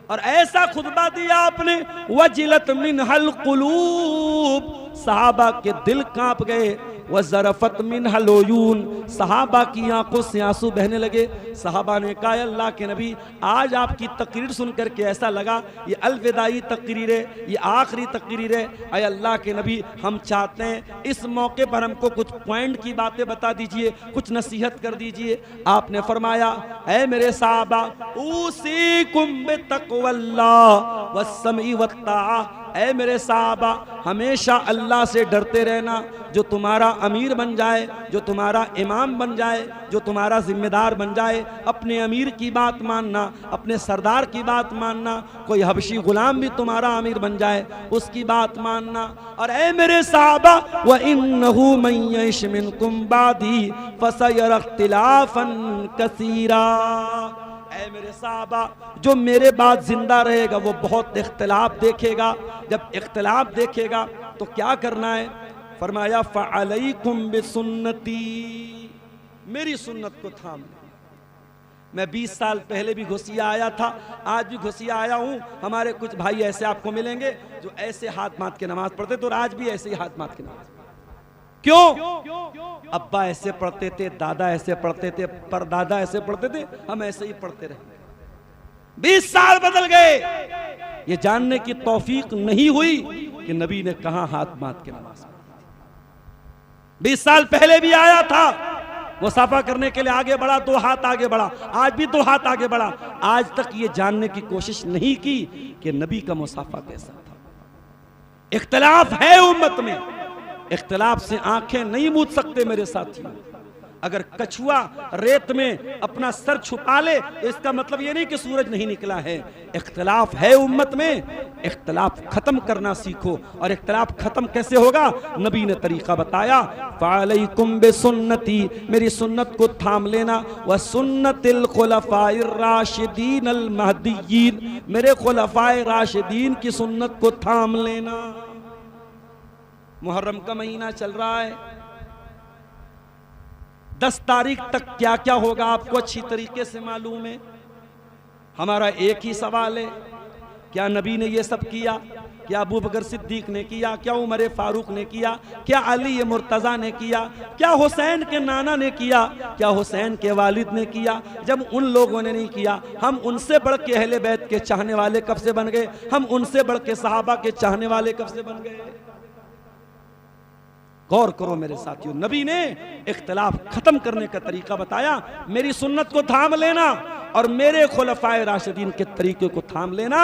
और ऐसा खुतबा दिया आपने, वजिलत मिनहल कुलूब, सहाबा के दिल कांप गए, वज़रफ़त मिनहल उयून, सहाबा की आंखों से आंसू बहने लगे। सहाबा ने कहा, अल्लाह के नबी, आज आपकी तकरीर सुन करके ऐसा लगा ये अलविदाई तकरीर है, ये आखिरी तकरीर है। अय अल्लाह के नबी, हम चाहते हैं इस मौके पर हमको कुछ पॉइंट की बातें बता दीजिए, कुछ नसीहत कर दीजिए। आपने फरमाया, ऐ मेरे सहाबा, उसीकुम बितक़वल्लाह वस्समी वत्ताअह, ऐ मेरे साहबा, हमेशा अल्लाह से डरते रहना। जो तुम्हारा अमीर बन जाए, जो तुम्हारा इमाम बन जाए, जो तुम्हारा जिम्मेदार बन जाए, अपने अमीर की बात मानना, अपने सरदार की बात मानना। कोई हबशी गुलाम भी तुम्हारा अमीर बन जाए, उसकी बात मानना। और ऐ मेरे साहबा, व इन्नहु मन यइश मिनकुम बादी फसयरा इख्तिलाफन कसीरा, ऐ मेरे साहबा, जो मेरे बाद जिंदा रहेगा वो बहुत इख्तिलाफ देखेगा। जब इख्तिलाफ देखेगा तो क्या करना है? फरमाया, फ़अलैकुम बिसुन्नती, मेरी सुन्नत को थाम लो। मैं 20 साल पहले भी घुसिया आया था, आज भी घुसिया आया हूँ। हमारे कुछ भाई ऐसे आपको मिलेंगे जो ऐसे हाथ माथ के नमाज पढ़ते थे, और आज भी ऐसे ही हाथ माथ के नमाज। क्यों? अब्बा ऐसे पढ़ते थे, दादा ऐसे पढ़ते थे, परदादा ऐसे पढ़ते थे, हम ऐसे ही पढ़ते रहे। 20 साल बदल गए, ये जानने की तौफीक नहीं हुई कि नबी ने कहा हाथ माथ के नमाज। 20 साल पहले भी आया था, मुसाफा करने के लिए आगे बढ़ा, 2 हाथ आगे बढ़ा, आज भी 2 हाथ आगे बढ़ा। आज तक ये जानने की कोशिश नहीं की कि नबी का मुसाफा कैसा था। इख्तिलाफ है उम्मत में, इख्तिलाफ से आंखें नहीं मूंद सकते मेरे साथियों। अगर कछुआ रेत में अपना सर छुपा ले तो इसका मतलब ये नहीं कि सूरज नहीं निकला है। इख्तिलाफ है उम्मत में, इख्तिलाफ खत्म करना सीखो। और इख्तिलाफ खत्म कैसे होगा? नबी ने तरीका बताया, फ़अलैकुम बिसुन्नती, मेरी सुन्नत को थाम लेना, व सुन्नतिल खुलफ़ाइर राशिदीन अल महदिय्यीन, मेरे खुलफ़ाए राशिदीन की सुन्नत को थाम लेना। मुहर्रम का महीना चल रहा है, 10 तारीख तक क्या क्या होगा आपको अच्छी तरीके से मालूम है। हमारा एक ही सवाल है, क्या नबी ने ये सब किया? क्या अबू बकर सिद्दीक ने किया? क्या उमर फारूक ने किया? क्या अली मुर्तज़ा ने किया? क्या हुसैन के नाना ने किया? क्या हुसैन के वालिद ने किया? जब उन लोगों ने नहीं किया, हम उनसे बढ़ के अहले बैत के चाहने वाले कब से बन गए? हम उनसे बढ़ के सहाबा के चाहने वाले कब से बन गए? गौर करो मेरे साथियों, नबी ने इख्तिलाफ खत्म करने का तरीका बताया, मेरी सुन्नत को थाम लेना और मेरे खुलफाए राशिदीन के तरीके को थाम लेना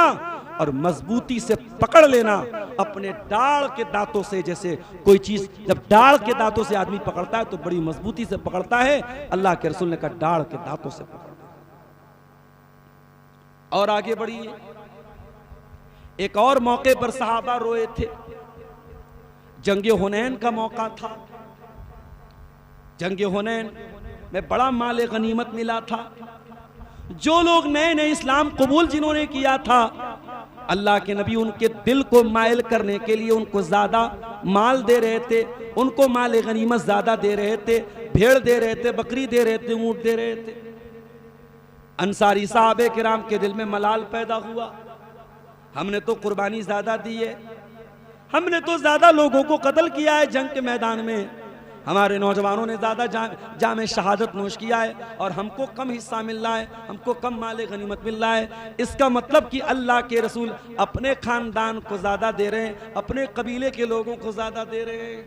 और मजबूती से पकड़ लेना। अपने डाल के दांतों से, जैसे कोई चीज जब डाल के दांतों से आदमी पकड़ता है तो बड़ी मजबूती से पकड़ता है, अल्लाह के रसूल ने कहा डाल के दांतों से पकड़ना। और आगे बढ़िए, एक और मौके पर सहाबा रोए थे, जंगे हुनैन का मौका था। जंगे हुनैन में बड़ा माल गनीमत मिला था। जो लोग नए नए इस्लाम कबूल जिन्होंने किया था, अल्लाह के नबी उनके दिल को मायल करने के लिए उनको ज्यादा माल दे रहे थे, उनको माल गनीमत ज्यादा दे रहे थे, भेड़ दे रहे थे, बकरी दे रहे थे, ऊंट दे रहे थे। अंसारी साहबे किराम के दिल में मलाल पैदा हुआ, हमने तो कुर्बानी ज्यादा दी है, हमने तो ज्यादा लोगों को कत्ल किया है जंग के मैदान में, हमारे नौजवानों ने ज्यादा जामे शहादत नोश किया है और हमको कम हिस्सा मिल रहा है, हमको कम माले गनीमत मिल रहा है। इसका मतलब कि अल्लाह के रसूल अपने खानदान को ज्यादा दे रहे हैं, अपने कबीले के लोगों को ज्यादा दे रहे हैं।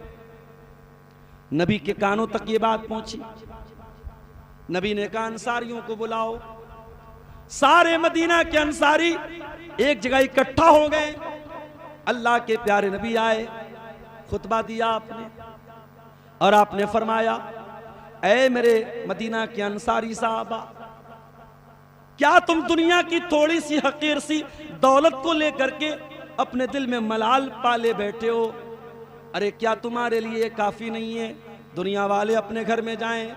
नबी के कानों तक ये बात पहुंची। नबी ने कहा अंसारियों को बुलाओ। सारे मदीना के अंसारी एक जगह इकट्ठा हो गए। अल्लाह के प्यारे नबी आए, खुतबा दिया आपने और आपने फरमाया, ऐ मेरे मदीना के अंसारी साहबा, क्या तुम दुनिया की थोड़ी सी हकीर सी दौलत को लेकर के अपने दिल में मलाल पाले बैठे हो? अरे क्या तुम्हारे लिए काफी नहीं है दुनिया वाले अपने घर में जाएं,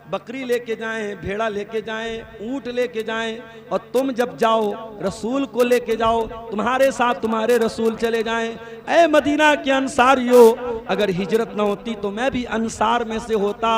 बकरी लेके जाएं, भेड़ा लेके जाएं, ऊंट लेके जाएं, और तुम जब जाओ रसूल को लेके जाओ, तुम्हारे साथ तुम्हारे रसूल चले जाएं। ऐ मदीना के अंसारियों, अगर हिजरत न होती तो मैं भी अंसार में से होता।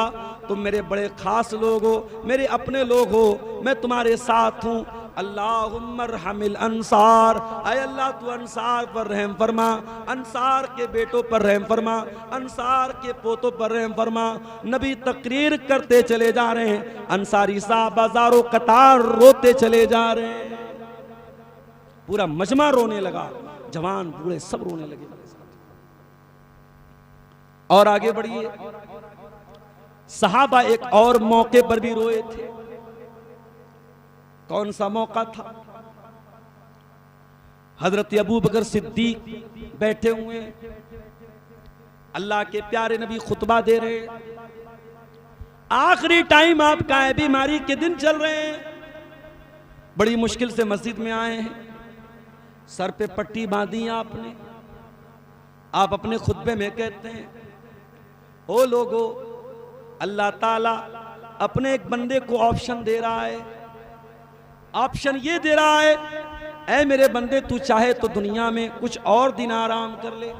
तुम मेरे बड़े खास लोग हो, मेरे अपने लोग हो, मैं तुम्हारे साथ हूँ। अल्लाहुम्मा रहमिल अंसार, ऐ अल्लाह तू अंसार पर रहम फरमा, अंसार के बेटों पर रहम फरमा, अंसार के पोतों पर रहम फरमा। नबी तकरीर करते चले जा रहे हैं, अंसारी साहब हजारों कतार रोते चले जा रहे हैं। पूरा मजमा रोने लगा, जवान बूढ़े सब रोने लगे। और आगे बढ़िए, सहाबा एक और मौके पर भी रोए थे। कौन सा मौका था? हजरत अबू बकर सिद्दीक बैठे हुए, अल्लाह के प्यारे नबी खुतबा दे रहे हैं। आखिरी टाइम आपका है, बीमारी के दिन चल रहे हैं, बड़ी मुश्किल से मस्जिद में आए हैं, सर पे पट्टी बांधी आपने। आप अपने खुतबे में कहते हैं, ओ लोगो, अल्लाह ताला अपने एक बंदे को ऑप्शन दे रहा है। ऑप्शन ये दे रहा है, ऐ मेरे बंदे, तू चाहे तो दुनिया में कुछ और दिन आराम कर ले,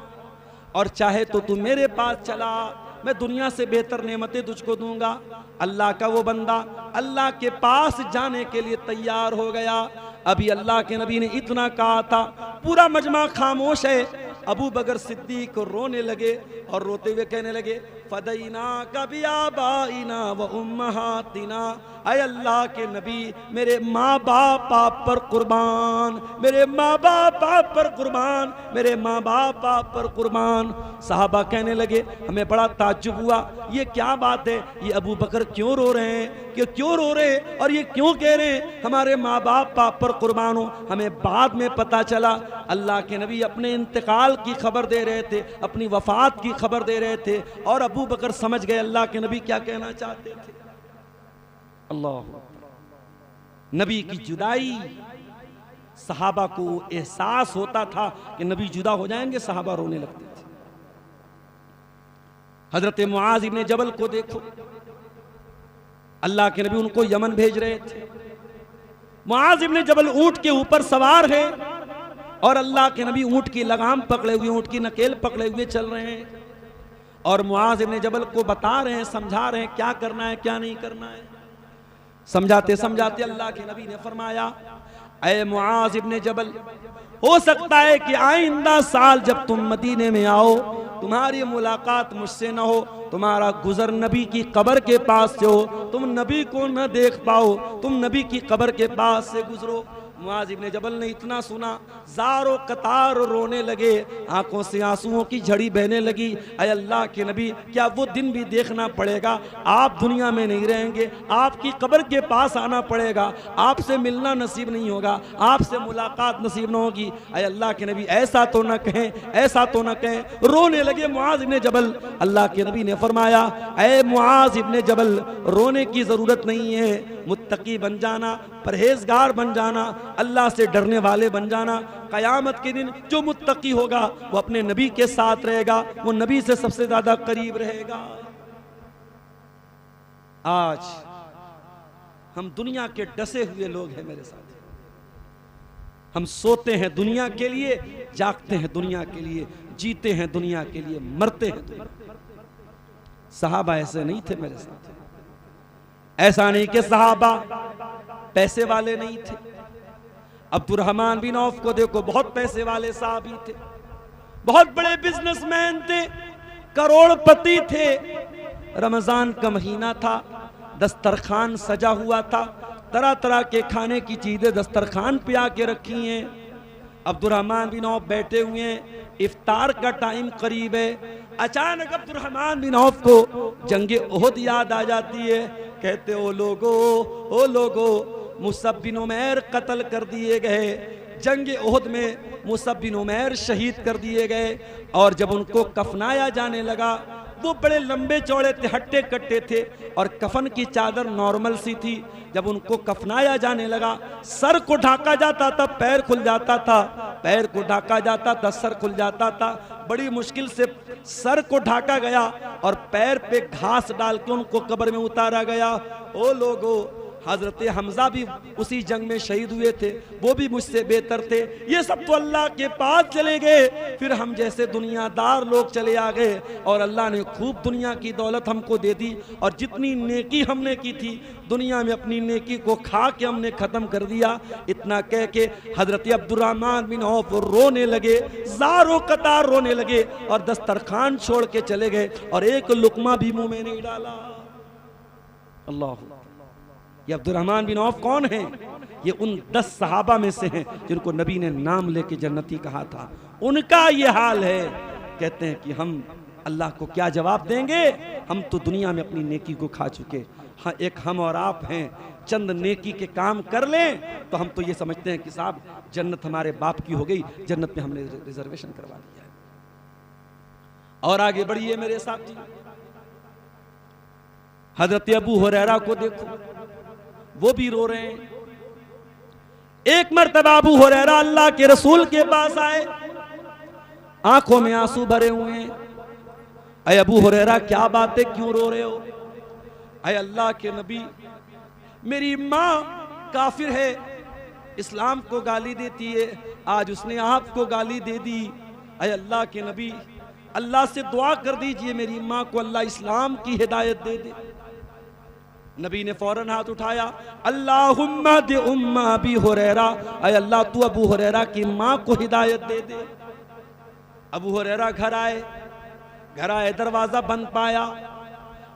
और चाहे तो तू मेरे पास चला, मैं दुनिया से बेहतर नेमतें तुझको दूंगा। अल्लाह का वो बंदा अल्लाह के पास जाने के लिए तैयार हो गया। अभी अल्लाह के नबी ने इतना कहा था, पूरा मजमा खामोश है। अबू बकर सिद्दीक रोने लगे और रोते हुए कहने लगे, फदैना कभी आबाइना व उम्महातिना, ऐ अल्लाह के नबी, मेरे माँ बाप आप पर कुर्बान, मेरे माँ बाप आप पर कुर्बान, मेरे माँ बाप आप पर कुर्बान। साहबा कहने लगे, हमें बड़ा ताज्जुब हुआ, ये क्या बात है, ये अबू बकर क्यों रो रहे हैं, कि क्यों रो रहे हैं और ये क्यों कह रहे हैं हमारे माँ बाप आप पर कुर्बान हो। हमें बाद में पता चला अल्लाह के नबी अपने इंतकाल की खबर दे रहे थे, अपनी वफात की खबर दे रहे थे, और अबू बकर समझ गए अल्लाह के नबी क्या कहना चाहते थे। अल्लाह, नबी की जुदाई, सहाबा को एहसास होता था कि नबी जुदा हो जाएंगे, सहाबा रोने लगते थे। हजरत मुआज इब्ने जबल को देखो, अल्लाह के नबी उनको यमन भेज रहे थे। मुआज इब्ने जबल ऊंट के ऊपर सवार है और अल्लाह के नबी ऊंट की लगाम पकड़े हुए, ऊंट की नकेल पकड़े हुए चल रहे हैं, और मुआज इब्ने जबल को बता रहे हैं, समझा रहे हैं क्या करना है क्या नहीं करना है। समझाते समझाते अल्लाह के नबी ने फरमाया, ऐ मुआज इब्ने जबल, हो सकता है कि आइंदा साल जब तुम मदीने में आओ, तुम्हारी मुलाकात मुझसे न हो, तुम्हारा गुजर नबी की कब्र के पास से हो, तुम नबी को न देख पाओ, तुम नबी की कब्र के पास से गुजरो। मुआज इब्ने जबल ने इतना सुना, ज़ारो कतार रोने लगे, आंखों से आंसुओं की झड़ी बहने लगी। ऐ अल्लाह के नबी, क्या वो दिन भी देखना पड़ेगा, आप दुनिया में नहीं रहेंगे, आपकी कब्र के पास आना पड़ेगा, आपसे मिलना नसीब नहीं होगा, आपसे मुलाकात नसीब न होगी। ऐ अल्लाह के नबी, ऐसा तो न कहें, ऐसा तो न कहें। रोने लगे मुआज इब्ने जबल। अल्लाह के नबी ने फरमाया, ऐ मुआज इब्ने जबल, रोने की ज़रूरत नहीं है, मुत्तकी बन जाना, परहेजगार बन जाना, अल्लाह से डरने वाले बन जाना। कयामत के दिन जो मुत्तकी होगा वो अपने नबी के साथ रहेगा, वो नबी से सबसे ज्यादा करीब रहेगा। आज हम दुनिया के डसे हुए लोग हैं मेरे साथ, हम सोते हैं दुनिया के लिए, जागते हैं दुनिया के लिए, जीते हैं दुनिया के लिए, मरते हैं दुनिया। सहाबा ऐसे नहीं थे मेरे साथ। ऐसा नहीं कि सहाबा पैसे वाले नहीं थे। अब्दुर्रहमान बिन औफ को देखो, बहुत पैसे वाले साहबी थे, बहुत बड़े बिजनेसमैन थे, करोड़पति थे। रमजान का महीना था, दस्तरखान सजा हुआ था, तरह तरह के खाने की चीजें दस्तरखान पे आके रखी हैं। अब्दुर्रहमान बिन औफ बैठे हुए हैं, इफ्तार का टाइम करीब है। अचानक अब्दुर्रहमान बिन औफ को जंगे ओहद याद आ जाती है। कहते, ओ लोगो, मुसअब बिन उमैर कत्ल कर दिए गए, जंग ओहद में मुसअब बिन उमैर शहीद कर दिए गए। और जब उनको कफनाया जाने लगा, वो बड़े लंबे चौड़े थे, हट्टे कट्टे थे, और कफन की चादर नॉर्मल सी थी। जब उनको कफनाया जाने लगा, सर को ढाका जाता था, पैर खुल जाता था, पैर को ढाका जाता था, सर खुल जाता था। बड़ी मुश्किल से सर को ढाका गया और पैर पे घास डाल के उनको कब्र में उतारा गया। ओ लोगो, हजरत हमजा भी उसी जंग में शहीद हुए थे, वो भी मुझसे बेहतर थे। ये सब तो अल्लाह के पास चले गए, फिर हम जैसे दुनियादार लोग चले आ गए और अल्लाह ने खूब दुनिया की दौलत हमको दे दी, और जितनी नेकी हमने की थी दुनिया में अपनी नेकी को खा के हमने ख़त्म कर दिया। इतना कह के हजरत अब्दुर्रहमान बिन औफ रोने लगे, ज़ारों कतार रोने लगे और दस्तरखान छोड़ के चले गए और एक लुकमा भी मुंह में नहीं डाला। अल्लाह, ये अब्दुर्रहमान बिन औफ कौन है? ये उन 10 सहाबा में से हैं जिनको नबी ने नाम लेके जन्नती कहा था। उनका ये हाल है। कहते हैं कि हम अल्लाह को क्या जवाब देंगे, हम तो दुनिया में अपनी नेकी को खा चुके। हाँ, एक हम और आप हैं, चंद नेकी के काम कर लें तो हम तो ये समझते हैं कि साहब जन्नत हमारे बाप की हो गई, जन्नत में हमने रिजर्वेशन करवा दिया है। और आगे बढ़िए मेरे साथी, हजरत अबू हुरैरा को देखो, वो भी रो रहे हैं। एक मर्तबा अबू हुरैरा अल्लाह के रसूल के पास आए, आंखों में आंसू भरे हुए हैं। अय अबू हुरैरा क्या बात है, क्यों रो रहे हो? अय अल्लाह के नबी, मेरी माँ काफिर है, इस्लाम को गाली देती है, आज उसने आपको गाली दे दी। अय अल्लाह के नबी, अल्लाह से दुआ कर दीजिए मेरी माँ को अल्लाह इस्लाम की हिदायत दे दे। नबी ने फौरन हाथ उठाया, अल्लाहुम्मा दे उम्मा अबी हुरैरा, अय अल्लाह तू अबू हुरैरा की माँ को हिदायत दे दे। अबू हुरैरा घर आए, दरवाजा बंद पाया,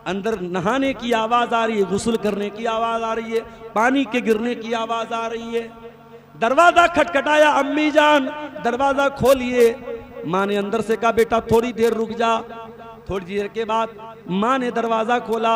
अंदर नहाने की आवाज आ रही है, गुस्ल करने की आवाज आ रही है, पानी के गिरने की आवाज आ रही है। दरवाजा खटखटाया, अम्मी जान दरवाजा खोलिए। माँ ने अंदर से कहा, बेटा थोड़ी देर रुक जा। थोड़ी देर के बाद माँ ने दरवाजा खोला।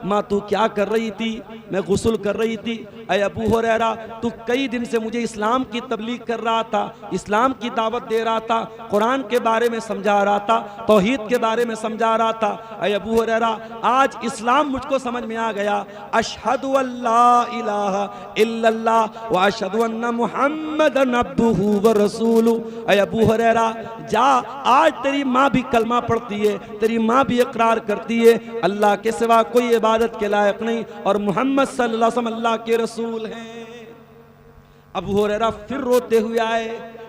माँ तू क्या कर रही थी? मैं गुस्ल कर रही थी। अय अबू हुरैरा, तू कई दिन से मुझे इस्लाम की तबलीग कर रहा था, इस्लाम की दावत दे रहा था, कुरान के बारे में समझा रहा था, तौहीद के बारे में समझा रहा था। अय अबू हुरैरा, आज इस्लाम मुझको समझ में आ गया। अशहदु अल्ला इलाहा इल्लल्लाह व अशहदु अन्ना मुहम्मदन अब्दुहु व रसूलुहु। अय अबू हुरैरा, जा, आज तेरी माँ भी कलमा पढ़ती है, तेरी माँ भी इकरार करती है अल्लाह के सिवा कोई इबादत के लायक नहीं और मोहम्मद सल्लल्लाहु अलैहि वसल्लम अल्लाह के रसूल हैं। अबू हुरैरा फिर रोते हुए आए,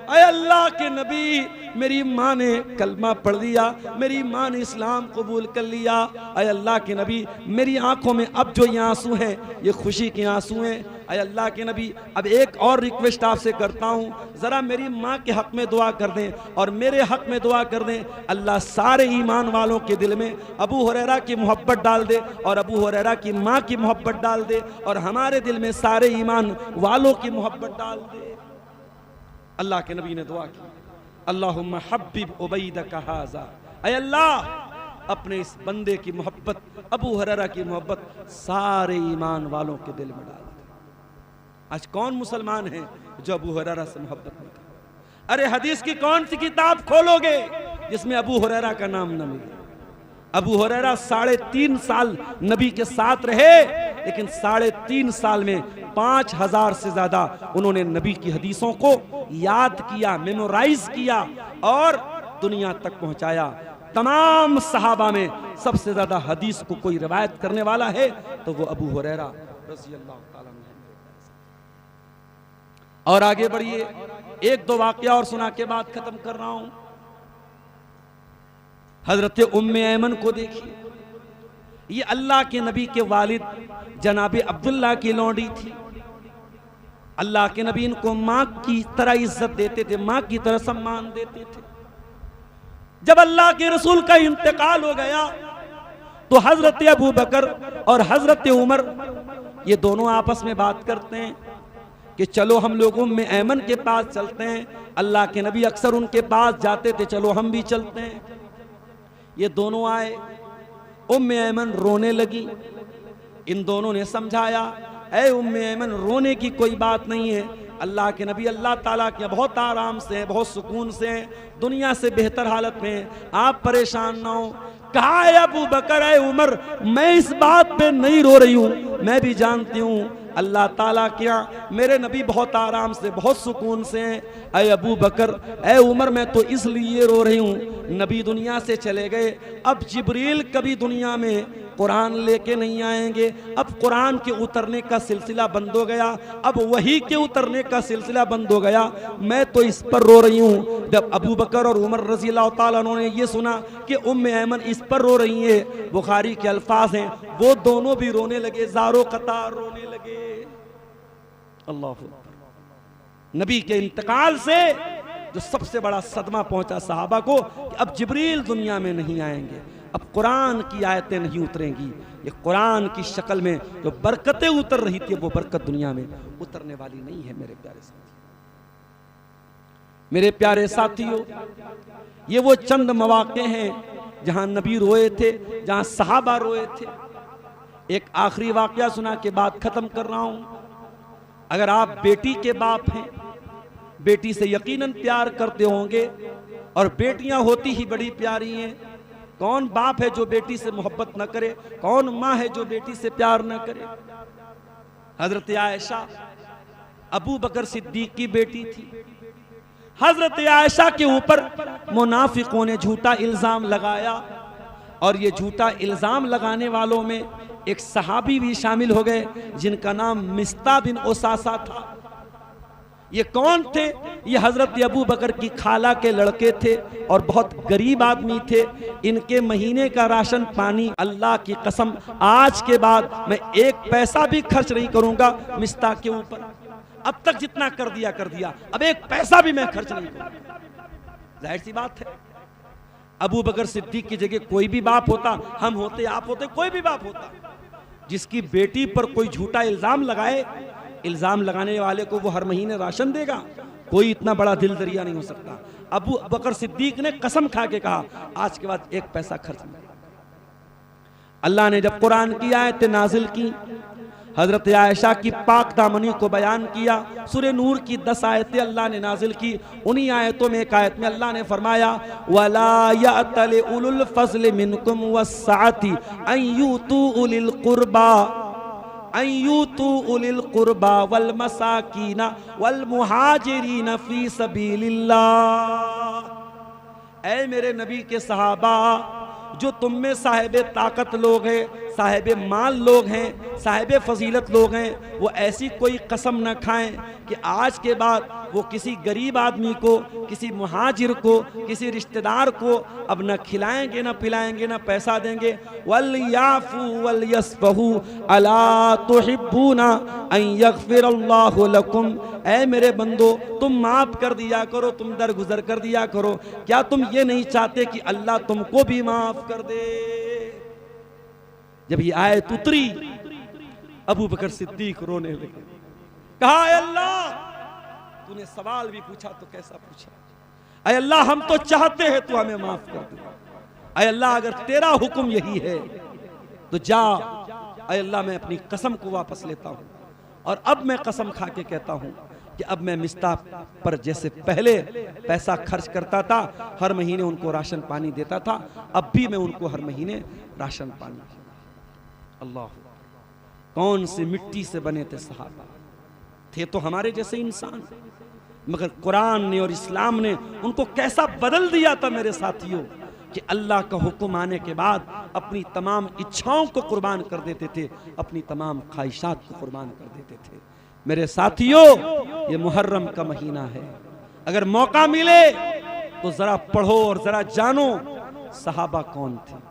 अय अल्लाह के नबी, मेरी माँ ने कलमा पढ़ लिया, मेरी माँ ने इस्लाम कबूल कर लिया। अय अल्लाह के नबी, मेरी आंखों में अब जो ये आंसू हैं ये खुशी के आंसू हैं। अय अल्लाह के नबी, अब एक और रिक्वेस्ट आपसे करता हूँ, ज़रा मेरी माँ के हक़ में दुआ कर दें और मेरे हक़ में दुआ कर दें। अल्लाह सारे ईमान वालों के दिल में अबू हुरैरा की मोहब्बत डाल दे और अबू हुरैरा की माँ की मोहब्बत डाल दे और हमारे दिल में सारे ईमान वालों की मोहब्बत डाल दे। अल्लाह के नबी ने दुआ की, अल्लाहुम्मा हब्बिब उबैदक हाज़ा, अय अल्लाह अपने इस बंदे की मोहब्बत, अबू हुरैरा की मोहब्बत सारे ईमान वालों के दिल में डाल दे। आज कौन मुसलमान है जो अबू हुरैरा से मोहब्बत नहीं करता? अरे हदीस की कौन सी किताब खोलोगे जिसमें अबू हुरैरा का नाम न मिले? अबू हुरैरा 3.5 साल नबी के साथ रहे, लेकिन 3.5 साल में 5000 से ज्यादा उन्होंने नबी की हदीसों को याद किया, मेमोराइज किया और दुनिया तक पहुंचाया। तमाम सहाबा में सबसे ज्यादा हदीस को कोई रिवायत करने वाला है तो वो अबू हुरैरा रज़ी अल्लाह ताला अन्हु। और आगे बढ़िए, एक दो वाकया और सुना के बाद खत्म कर रहा हूं। हजरत उम्मे ऐमन को देखिए, ये अल्लाह के नबी के वालिद जनाब अब्दुल्ला की लौंडी थी। अल्लाह के नबी इनको माँ की तरह इज्जत देते थे, माँ की तरह सम्मान देते थे। जब अल्लाह के रसूल का इंतकाल हो गया तो हजरत अबू बकर और हजरत उमर ये दोनों आपस में बात करते हैं कि चलो हम लोग उम्मे ऐमन के पास चलते हैं। अल्लाह के नबी अक्सर उनके पास जाते थे, चलो हम भी चलते हैं। ये दोनों आए, उम्मे ऐमन रोने लगी। इन दोनों ने समझाया, ऐ उम्मे ऐमन, रोने की कोई बात नहीं है। अल्लाह के नबी अल्लाह ताला के बहुत आराम से हैं, बहुत सुकून से हैं, दुनिया से बेहतर हालत में हैं, आप परेशान ना हो। कहा है अबू बकर, ऐ उमर, मैं इस बात पे नहीं रो रही हूँ, मैं भी जानती हूँ अल्लाह ताला के यहाँ मेरे नबी बहुत आराम से, बहुत सुकून से हैं। ऐ अबू बकर, ऐ उमर, मैं तो इसलिए रो रही हूँ, नबी दुनिया से चले गए, अब जिब्रील कभी दुनिया में कुरान लेके नहीं आएंगे। अब कुरान के उतरने का सिलसिला बंद हो गया, अब वही के उतरने का सिलसिला बंद हो गया। मैं तो इस पर रो रही हूँ जब अबू बकर और उमर रज़ी अल्लाह ताला अन्हु ने ये सुना कि उम्मे ऐमन इस पर रो रही है। बुखारी के अल्फाज हैं, वो दोनों भी रोने लगे, ज़ारो कतार रोने लगे। अल्लाह अकबर। नबी के इंतकाल से जो सबसे बड़ा सदमा पहुंचा सहाबा को कि अब जिब्रील दुनिया में नहीं आएंगे, अब कुरान की आयतें नहीं उतरेंगी। ये कुरान की शक्ल में जो बरकतें उतर रही थी वो बरकत दुनिया में उतरने वाली नहीं है। मेरे प्यारे साथी, मेरे प्यारे साथियों, ये वो चंद मौके हैं जहां नबी रोए थे, जहां सहाबा रोए थे। एक आखिरी वाकया सुना के बाद खत्म कर रहा हूं। अगर आप बेटी के बाप हैं, बेटी से यकीनन प्यार करते होंगे और बेटियां होती ही बड़ी प्यारी हैं। कौन बाप है जो बेटी से मोहब्बत न करे, कौन माँ है जो बेटी से प्यार न करे। हजरत आयशा अबू बकर सिद्दीक की बेटी थी। हजरत आयशा के ऊपर मुनाफिकों ने झूठा इल्जाम लगाया और ये झूठा इल्जाम लगाने वालों में एक सहाबी भी शामिल हो गए जिनका नाम मिस्ता बिन ओसासा था। ये कौन थे? ये हजरत अबू बकर की खाला के लड़के थे और बहुत गरीब आदमी थे। इनके महीने का राशन पानी, अल्लाह की कसम आज के बाद मैं एक पैसा भी खर्च नहीं करूंगा मिस्ता के ऊपर। अब तक जितना कर दिया, अब एक पैसा भी मैं खर्च नहीं करूंगा। जाहिर सी बात है, अबू बकर सिद्दीक की जगह कोई भी बाप होता, हम होते, आप होते, कोई भी बाप होता, जिसकी बेटी पर कोई झूठा इल्जाम लगाए, इल्जाम लगाने वाले को वो हर महीने राशन देगा? कोई इतना बड़ा दिल दरिया नहीं हो सकता। अबू बकर सिद्दीक ने कसम खा के कहा आज के बाद एक पैसा खर्च नहीं। अल्लाह ने जब कुरान की आयतें नाजिल की, हजरत आयशा की पाक दामनी को बयान किया, सूरह नूर की 10 आयतें अल्लाह ने नाजिल की। उन्हीं आयतों में एक आयत में अल्लाह ने फरमाया वला यअतल उलुल फज़ल मिनकुम वस्साअति अन यूतू उलिल कुर्बा वल मसाकीना वल मुहाजिरीना फी सबीलिल्लाह। ऐ मेरे नबी के सहाबा, जो तुम में साहिब ताकत लोग हैं, साहिब माल लोग हैं, साहिब फजीलत लोग हैं, वो ऐसी कोई कसम न खाएं कि आज के बाद वो किसी गरीब आदमी को, किसी मुहाजिर को, किसी रिश्तेदार को अब न खिलाएंगे, न पिलाएंगे, न पैसा देंगे। वल याफू वल यस्फहू अला तुहिब्बूना अन यगफिरल्लाहु लकुम। ऐ मेरे बंदो, तुम माफ कर दिया करो, तुम दरगुजर कर दिया करो। क्या तुम ये नहीं चाहते कि अल्लाह तुमको भी माफ कर दे? जब ये आयत उतरी, अबू बकर सिद्दीक रोने लगे। कहा अल्लाह, तूने सवाल भी पूछा तो कैसा पूछा? अय अल्लाह, हम तो चाहते हैं तू हमें माफ कर दे। अय अल्लाह, अगर तेरा हुक्म यही है तो जा। अय अल्लाह, मैं अपनी कसम को वापस लेता हूं और अब मैं कसम खा के कहता हूं कि अब मैं मिस्ता पर जैसे पहले पैसा खर्च करता था, हर महीने उनको राशन पानी देता था, अब भी मैं उनको हर महीने राशन पानी। अल्लाह, कौन सी मिट्टी से बने थे सहाबा, थे तो हमारे जैसे इंसान, मगर कुरान ने और इस्लाम ने उनको कैसा बदल दिया था मेरे साथियों कि अल्लाह का हुक्म आने के बाद अपनी तमाम इच्छाओं को कुर्बान कर देते थे, अपनी तमाम ख्वाहिशात को कुर्बान कर देते थे। मेरे साथियों, ये मुहर्रम का महीना है, अगर मौका मिले तो जरा पढ़ो और जरा जानो सहाबा कौन थे।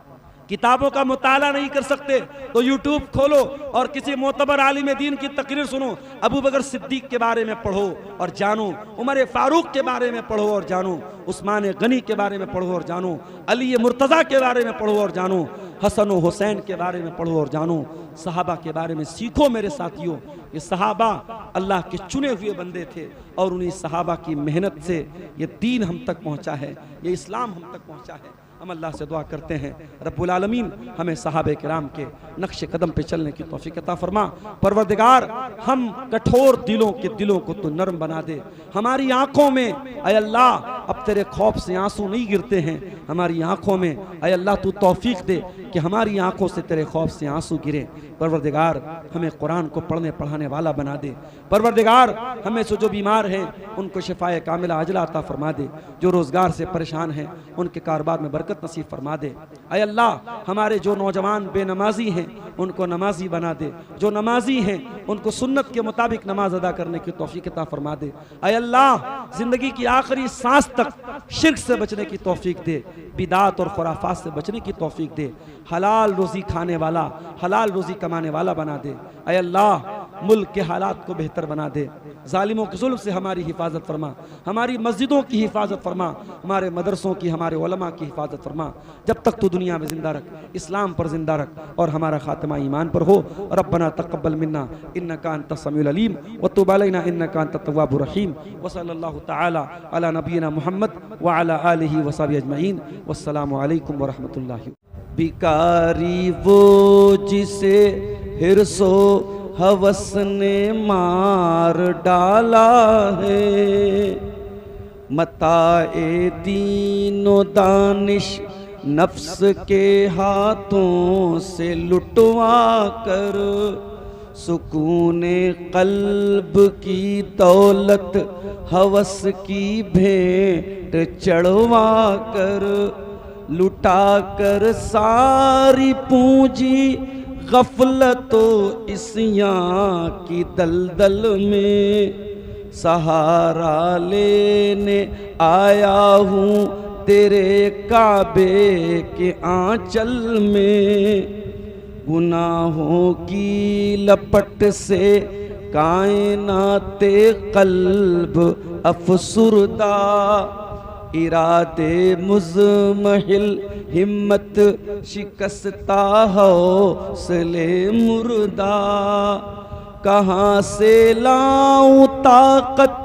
किताबों का मुताला नहीं कर सकते तो यूट्यूब खोलो और किसी मोतबर आलिम दीन की तकरीर सुनो। अबू बकर सिद्दीक के बारे में पढ़ो और जानो, उमर फारूक के बारे में पढ़ो और जानो, उस्मान गनी के बारे में पढ़ो और जानो, अली मुर्तज़ा के बारे में पढ़ो और जानो, हसन और हुसैन के बारे में पढ़ो और जानो, सहाबा के बारे में सीखो। मेरे साथियों, ये सहाबा अल्लाह के चुने हुए बंदे थे और उन्हीं सहाबा की मेहनत से ये दीन हम तक पहुँचा है, ये इस्लाम हम तक पहुँचा है। हम अल्लाह से दुआ करते हैं रब्बुल आलमीन हमें सहाबे किराम के नक्शे कदम पे चलने की तौफीक अता फरमा। परवरदिगार, हम कठोर दिलों के दिलों को तो नरम बना दे। हमारी आंखों में अय अल्लाह अब तेरे खौफ से आंसू नहीं गिरते हैं हमारी आंखों में। ऐ अल्लाह तू तौफीक दे कि हमारी आंखों से तेरे खौफ से आंसू गिरे। परवरदिगार हमें कुरान को पढ़ने पढ़ाने वाला बना दे। परवरदिगार हमें से जो बीमार हैं उनको शिफाए कामिला अजला अता फरमा दे। जो रोज़गार से परेशान हैं उनके कारोबार में बरकत नसीब फरमा दे। ऐ अल्लाह हमारे जो नौजवान बेनमाजी हैं उनको नमाजी बना दे। जो नमाजी हैं उनको सुन्नत के मुताबिक नमाज अदा करने की तौफीक अता फरमा दे। ऐ अल्लाह जिंदगी की आखिरी सांस तक शिर्क से बचने की तौफीक दे, बिदात और खुराफात से बचने की तौफीक दे। हलाल रोजी खाने वाला, हलाल रोजी कमाने वाला बना दे। ऐ अल्लाह मुल्क के हालात को बेहतर बना दे। जालिमों के जुल्म से हमारी हिफाजत फरमा, हमारी मस्जिदों की हिफाजत फरमा, हमारे मदरसों की, हमारे उलमा की हिफाजत फरमा। जब तक तू दुनिया में जिंदा रख, इस्लाम पर जिंदा रख और हमारा खात्मा ईमान पर हो। रब्बना तक़ब्बल मिन्ना इन्नका अंतस समीउल अलीम व तुब अलैना इन्नका अंतत तव्वाबुर रहीम। व सल्लल्लाहु तआला अला नबियना मुहम्मद व अला आलिहि व सहबिहि अजमईन। वस्सलामु अलैकुम व रहमतुल्लाहि। भिखारी वो जिसे हिर्सो हवस ने मार डाला है, मताए दीनो दानिश नफ्स के हाथों से लुटवा कर, सुकूने कल्ब की दौलत हवस की भेंट चढ़वा कर, लुटा कर सारी पूंजी गफलतो इसियां की दलदल में, सहारा लेने आया हूँ तेरे काबे के आंचल में। गुनाहों की लपट से कायनाते कल्ब अफसुरदा, इरादे मुज़महिल हिम्मत शिकस्ता हौसले मुर्दा। कहाँ से लाऊं ताकत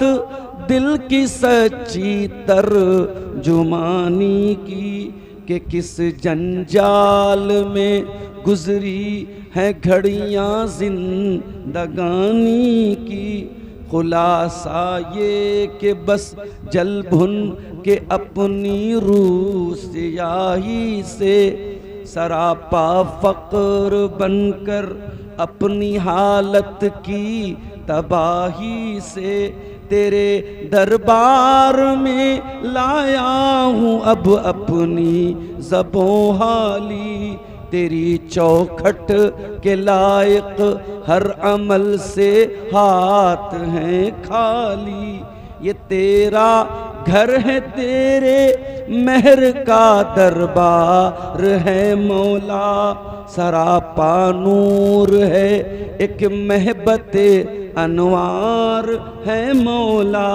दिल की सच्ची तर्जुमानी की, कि किस जंजाल में गुजरी है घड़ियां जिंदगानी की। खुलासा ये कि बस जल भुन के अपनी रूह सियाही से, सरापा फक्र बनकर अपनी हालत की तबाही से, तेरे दरबार में लाया हूँ अब अपनी ज़बों हाली। तेरी चौखट के लायक हर अमल से हाथ हैं खाली। ये तेरा घर है, तेरे मेहर का दरबार है मौला। सरापा नूर है, एक महबते अनवार है मौला।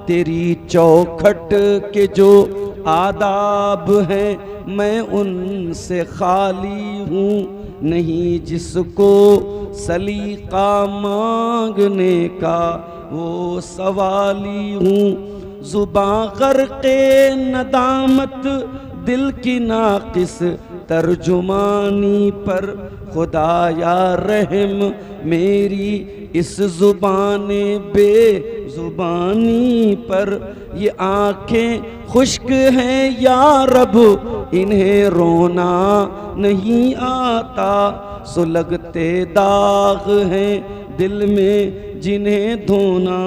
तेरी चौखट के जो आदाब हैं मैं उनसे खाली हूँ, नहीं जिसको सलीका मांगने का वो सवाली हूँ। जुबां गर्क़े नदामत दिल की नाकिस तर्जुमानी पर, खुदाया रहम मेरी इस जुबाने बेजुबानी पर। ये आँखें खुश्क हैं या रब इन्हें रोना नहीं आता, सुलगते दाग हैं दिल में जिन्हें धोना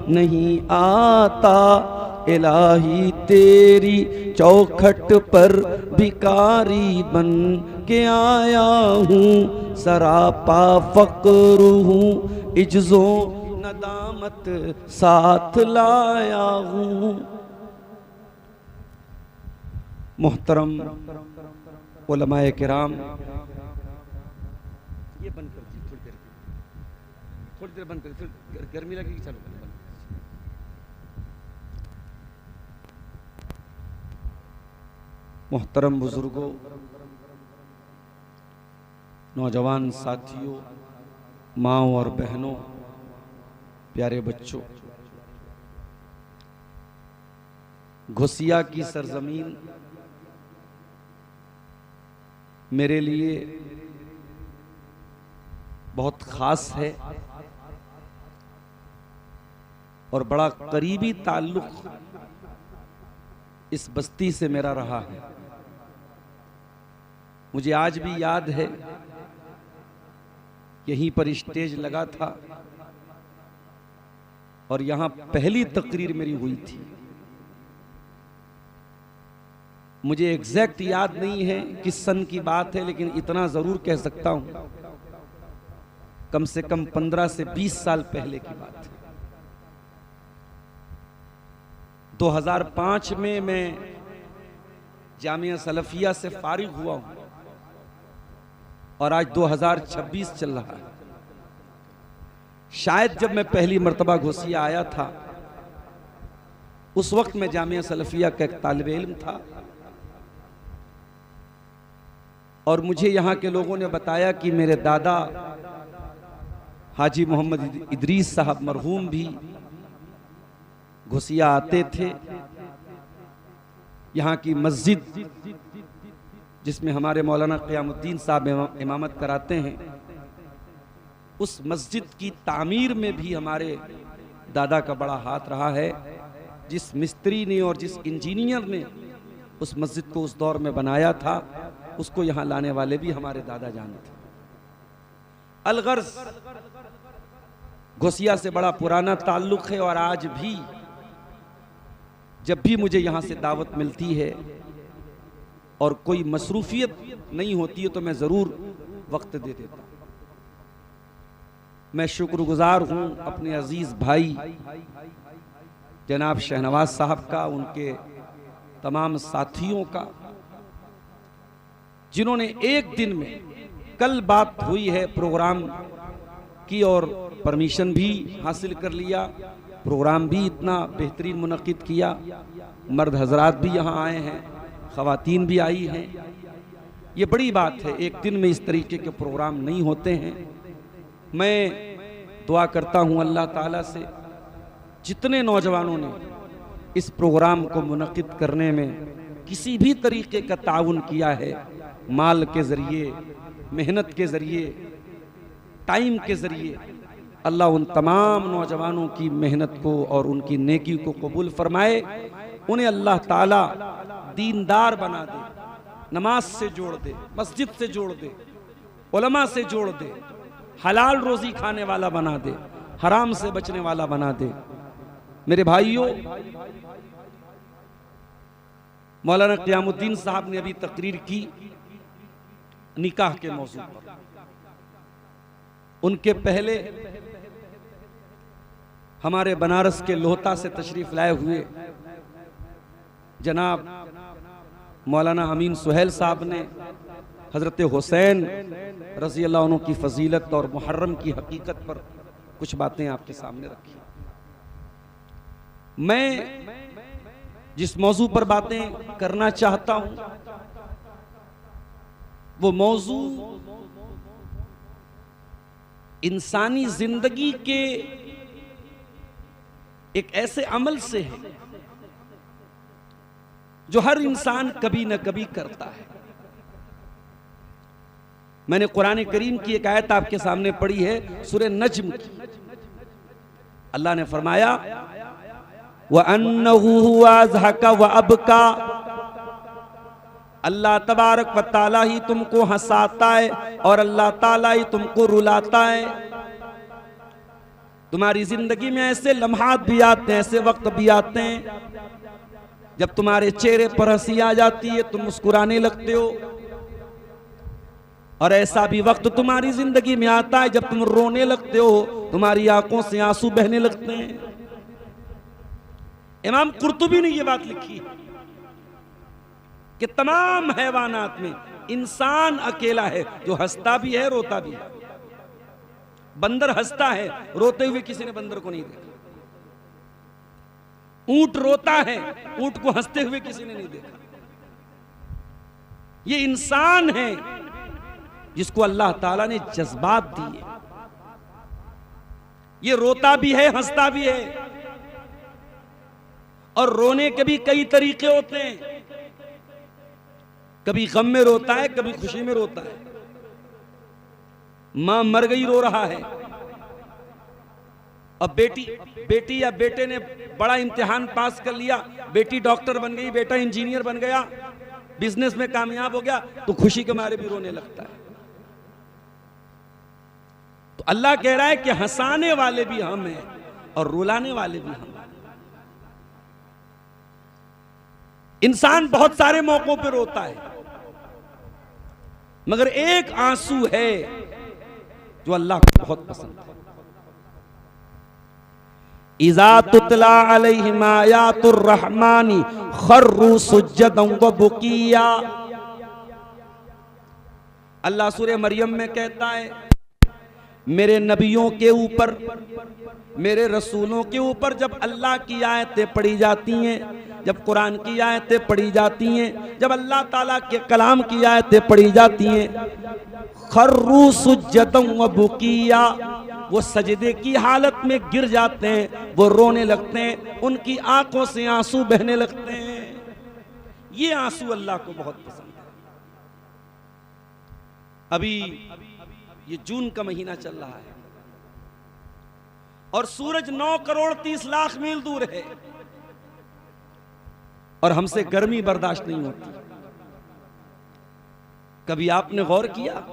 नहीं आता। इलाही तेरी चौखट पर भिखारी बन के आया हूँ, सरापा फक्र हूँ, इज्जो नदामत साथ लाया हूँ। मोहतरम उलमाए किराम, ये बंद कर दीजिए थोड़ी देर बंद कर, फिर गर्मी लगेगी, चलो बंद। मोहतरम बुजुर्गों, नौजवान साथियों, माँओं और बहनों, प्यारे बच्चों, घुसिया की सरजमीन मेरे लिए बहुत खास है और बड़ा करीबी ताल्लुक इस बस्ती से मेरा रहा है। मुझे आज भी याद है, यहीं पर स्टेज लगा था और यहां पहली तकरीर मेरी हुई थी। मुझे एग्जैक्ट याद नहीं है किस सन की बात है, लेकिन इतना जरूर कह सकता हूं कम से कम 15 से 20 साल पहले की बात है। 2005 में मैं जामिया सलफिया से फारिग हुआ हूं और आज 2026 चल रहा है। शायद जब मैं पहली मर्तबा घोसिया आया था उस वक्त मैं जामिया सलफिया का एक तालिब इल्म था और मुझे यहाँ के लोगों ने बताया कि मेरे दादा हाजी मोहम्मद इदरीस साहब मरहूम भी घोसिया आते थे। यहाँ की मस्जिद जिसमें हमारे मौलाना क़यामुद्दीन साहब इमामत कराते हैं, उस मस्जिद की तामीर में भी हमारे दादा का बड़ा हाथ रहा है। जिस मिस्त्री ने और जिस इंजीनियर ने उस मस्जिद को उस दौर में बनाया था, उसको यहाँ लाने वाले भी हमारे दादा जान थे। अलगर्ज घोसिया से बड़ा पुराना ताल्लुक है और आज भी जब भी मुझे यहाँ से दावत मिलती है और कोई मसरूफियत नहीं होती है तो मैं ज़रूर वक्त दे देता हूँ। मैं शुक्रगुजार हूँ अपने अजीज़ भाई जनाब शहनवाज साहब का, उनके तमाम साथियों का, जिन्होंने एक दिन में, कल बात हुई है प्रोग्राम की और परमिशन भी हासिल कर लिया, प्रोग्राम भी इतना बेहतरीन मुनक्किद किया, मर्द हजरात भी यहाँ आए हैं, ख़वातीन भी आई हैं। ये बड़ी बात है, एक दिन में इस तरीके के प्रोग्राम नहीं होते हैं। मैं दुआ करता हूँ अल्लाह ताला से जितने नौजवानों ने इस प्रोग्राम को मुनक्किद करने में किसी भी तरीके का ताउन किया है, माल के ज़रिए, मेहनत के ज़रिए, टाइम के ज़रिए, अल्लाह उन तमाम नौजवानों की मेहनत को और उनकी नेकी को कबूल फरमाए। उन्हें अल्लाह ताला दीनदार बना दे, नमाज से जोड़ दे, मस्जिद से जोड़ दे, उलमा से जोड़ दे, हलाल रोज़ी खाने वाला बना दे, हराम से बचने वाला बना दे। मेरे भाइयों, मौलाना क़यामुद्दीन साहब ने अभी तकरीर की निकाह के मौजू पर। उनके पहले हमारे बनारस के लोहता से तशरीफ लाए हुए जनाब मौलाना अमीन सुहेल साहब ने हजरत हुसैन रज़ी अल्लाह अन्हु की फजीलत और मुहर्रम की हकीकत पर कुछ बातें आपके सामने रखी। मैं जिस मौजू पर बातें करना चाहता हूं वो मौजू इंसानी जिंदगी के एक ऐसे अमल से है जो हर इंसान कभी न कभी करता है। मैंने कुरान करीम की एक आयत आपके सामने पढ़ी है, सूरह नज्म की। अल्लाह ने फरमाया व अन्नहु हुवा ज़हका व अबका, अल्लाह तबारक व ताला ही तुमको हंसाता है और अल्लाह ताला ही तुमको रुलाता है। तुम्हारी जिंदगी में ऐसे लम्हात भी आते हैं, ऐसे वक्त भी आते हैं जब तुम्हारे चेहरे पर हंसी आ जाती है, तुम मुस्कुराने लगते हो, और ऐसा भी वक्त तुम्हारी जिंदगी में आता है जब तुम रोने लगते हो, तुम्हारी आंखों से आंसू बहने लगते हैं। इमाम कुर्तुबी ने यह बात लिखी कि तमाम हैवानात में इंसान अकेला है जो हंसता भी है, रोता भी है। बंदर हंसता है, रोते हुए किसी ने बंदर को नहीं देखा। ऊंट रोता है, ऊंट को हंसते हुए किसी ने नहीं देखा। ये इंसान है जिसको अल्लाह ताला ने जज्बात दिए। ये रोता भी है, हंसता भी है, और रोने के भी कई तरीके होते हैं। कभी गम में रोता है, कभी खुशी में रोता है। मां मर गई, रो रहा है, अब बेटी या बेटे ने बड़ा इम्तिहान पास कर लिया, बेटी डॉक्टर बन गई, बेटा इंजीनियर बन गया, बिजनेस में कामयाब हो गया, तो खुशी के मारे भी रोने लगता है। तो अल्लाह कह रहा है कि हंसाने वाले भी हम हैं और रुलाने वाले भी हम हैं। इंसान बहुत सारे मौकों पर रोता है, मगर एक आंसू है जो अल्लाह को बहुत पसंद है। इज़ा तुतला अलैहिम आयातुर रहमानी खर्रू सुज्जदन व बुकिया। अल्लाह सूरह मरियम में कहता है, मेरे नबियों के ऊपर, मेरे रसूलों के ऊपर जब अल्लाह की आयतें पढ़ी जाती हैं, जब कुरान की आयतें पढ़ी जाती हैं, जब अल्लाह ताला के कलाम की आयतें पढ़ी जाती हैं, खर्रू सुज्जदन व बुकिया, वो सजदे की हालत में गिर जाते हैं, वो रोने लगते हैं, उनकी आंखों से आंसू बहने लगते हैं। ये आंसू अल्लाह को बहुत पसंद है। अभी ये जून का महीना चल रहा है और सूरज 9 करोड़ 30 लाख मील दूर है और हमसे गर्मी बर्दाश्त नहीं होती। कभी आपने गौर किया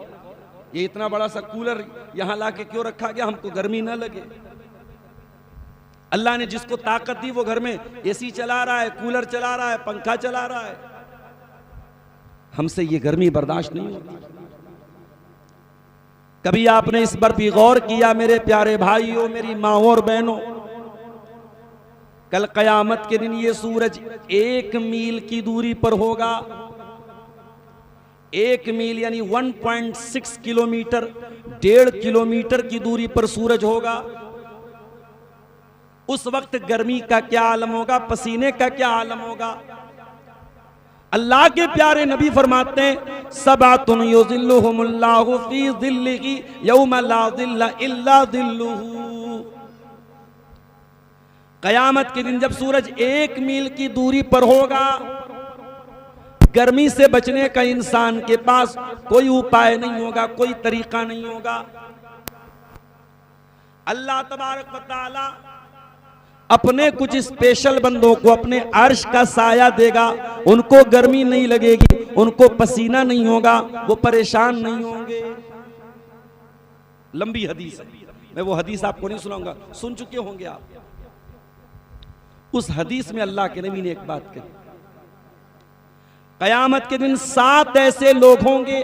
ये इतना बड़ा सा कूलर यहां लाके क्यों रखा गया? हमको गर्मी ना लगे। अल्लाह ने जिसको ताकत दी वो घर में एसी चला रहा है, कूलर चला रहा है, पंखा चला रहा है। हमसे ये गर्मी बर्दाश्त नहीं होती। कभी आपने इस पर भी गौर किया मेरे प्यारे भाइयों, मेरी माँओं और बहनों, कल कयामत के दिन ये सूरज 1 मील की दूरी पर होगा। 1 मील यानी 1.6 किलोमीटर, 1.5 किलोमीटर की दूरी पर सूरज होगा। उस वक्त गर्मी का क्या आलम होगा, पसीने का क्या आलम होगा। अल्लाह के प्यारे नबी फरमाते हैं, सबातुन युज़िल्लुहुमुल्लाहु फी ज़िल्लिही यौमा ला ज़िल्ला इल्ला ज़िल्लुहु। कयामत के दिन जब सूरज 1 मील की दूरी पर होगा, गर्मी से बचने का इंसान के पास कोई उपाय नहीं होगा, कोई तरीका नहीं होगा। अल्लाह तबारक व तआला अपने कुछ स्पेशल बंदों को अपने अर्श का साया देगा, उनको गर्मी नहीं लगेगी, उनको पसीना नहीं होगा, वो परेशान नहीं होंगे। लंबी हदीस है, मैं वो हदीस आपको नहीं सुनाऊंगा, सुन चुके होंगे आप। उस हदीस में अल्लाह के नबी ने एक बात कही, कयामत के दिन 7 ऐसे लोग होंगे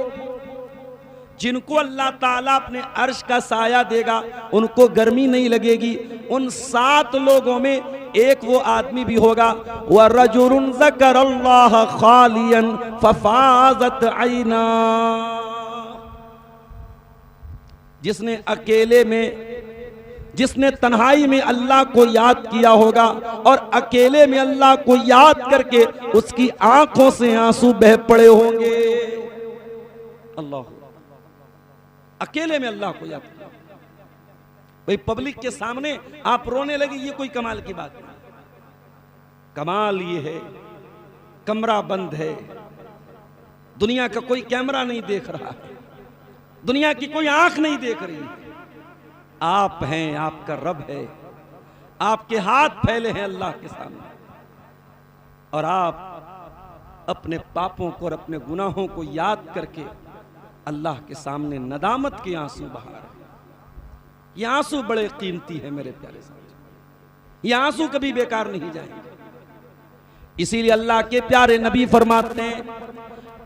जिनको अल्लाह ताला अपने अर्श का साया देगा, उनको गर्मी नहीं लगेगी। उन 7 लोगों में एक वो आदमी भी होगा, व रजुलुन ज़करल्लाह खालियन फफाज़त ऐना, जिसने अकेले में, जिसने तन्हाई में अल्लाह को याद किया होगा और अकेले में अल्लाह को याद करके उसकी आंखों से आंसू बह पड़े होंगे। अल्लाह, अकेले में अल्लाह को याद किया, भाई पब्लिक के सामने आप रोने लगे, ये कोई कमाल की बात नहीं। कमाल ये है कमरा बंद है, दुनिया का कोई कैमरा नहीं देख रहा है, दुनिया की कोई आंख नहीं देख रही, आप हैं, आपका रब है, आपके हाथ फैले हैं अल्लाह के सामने, और आप अपने पापों को और अपने गुनाहों को याद करके अल्लाह के सामने नदामत के आंसू बहा रहे हैं। ये आंसू बड़े कीमती है मेरे प्यारे साथ, ये आंसू कभी बेकार नहीं जाएंगे। इसीलिए अल्लाह के प्यारे नबी फरमाते हैं,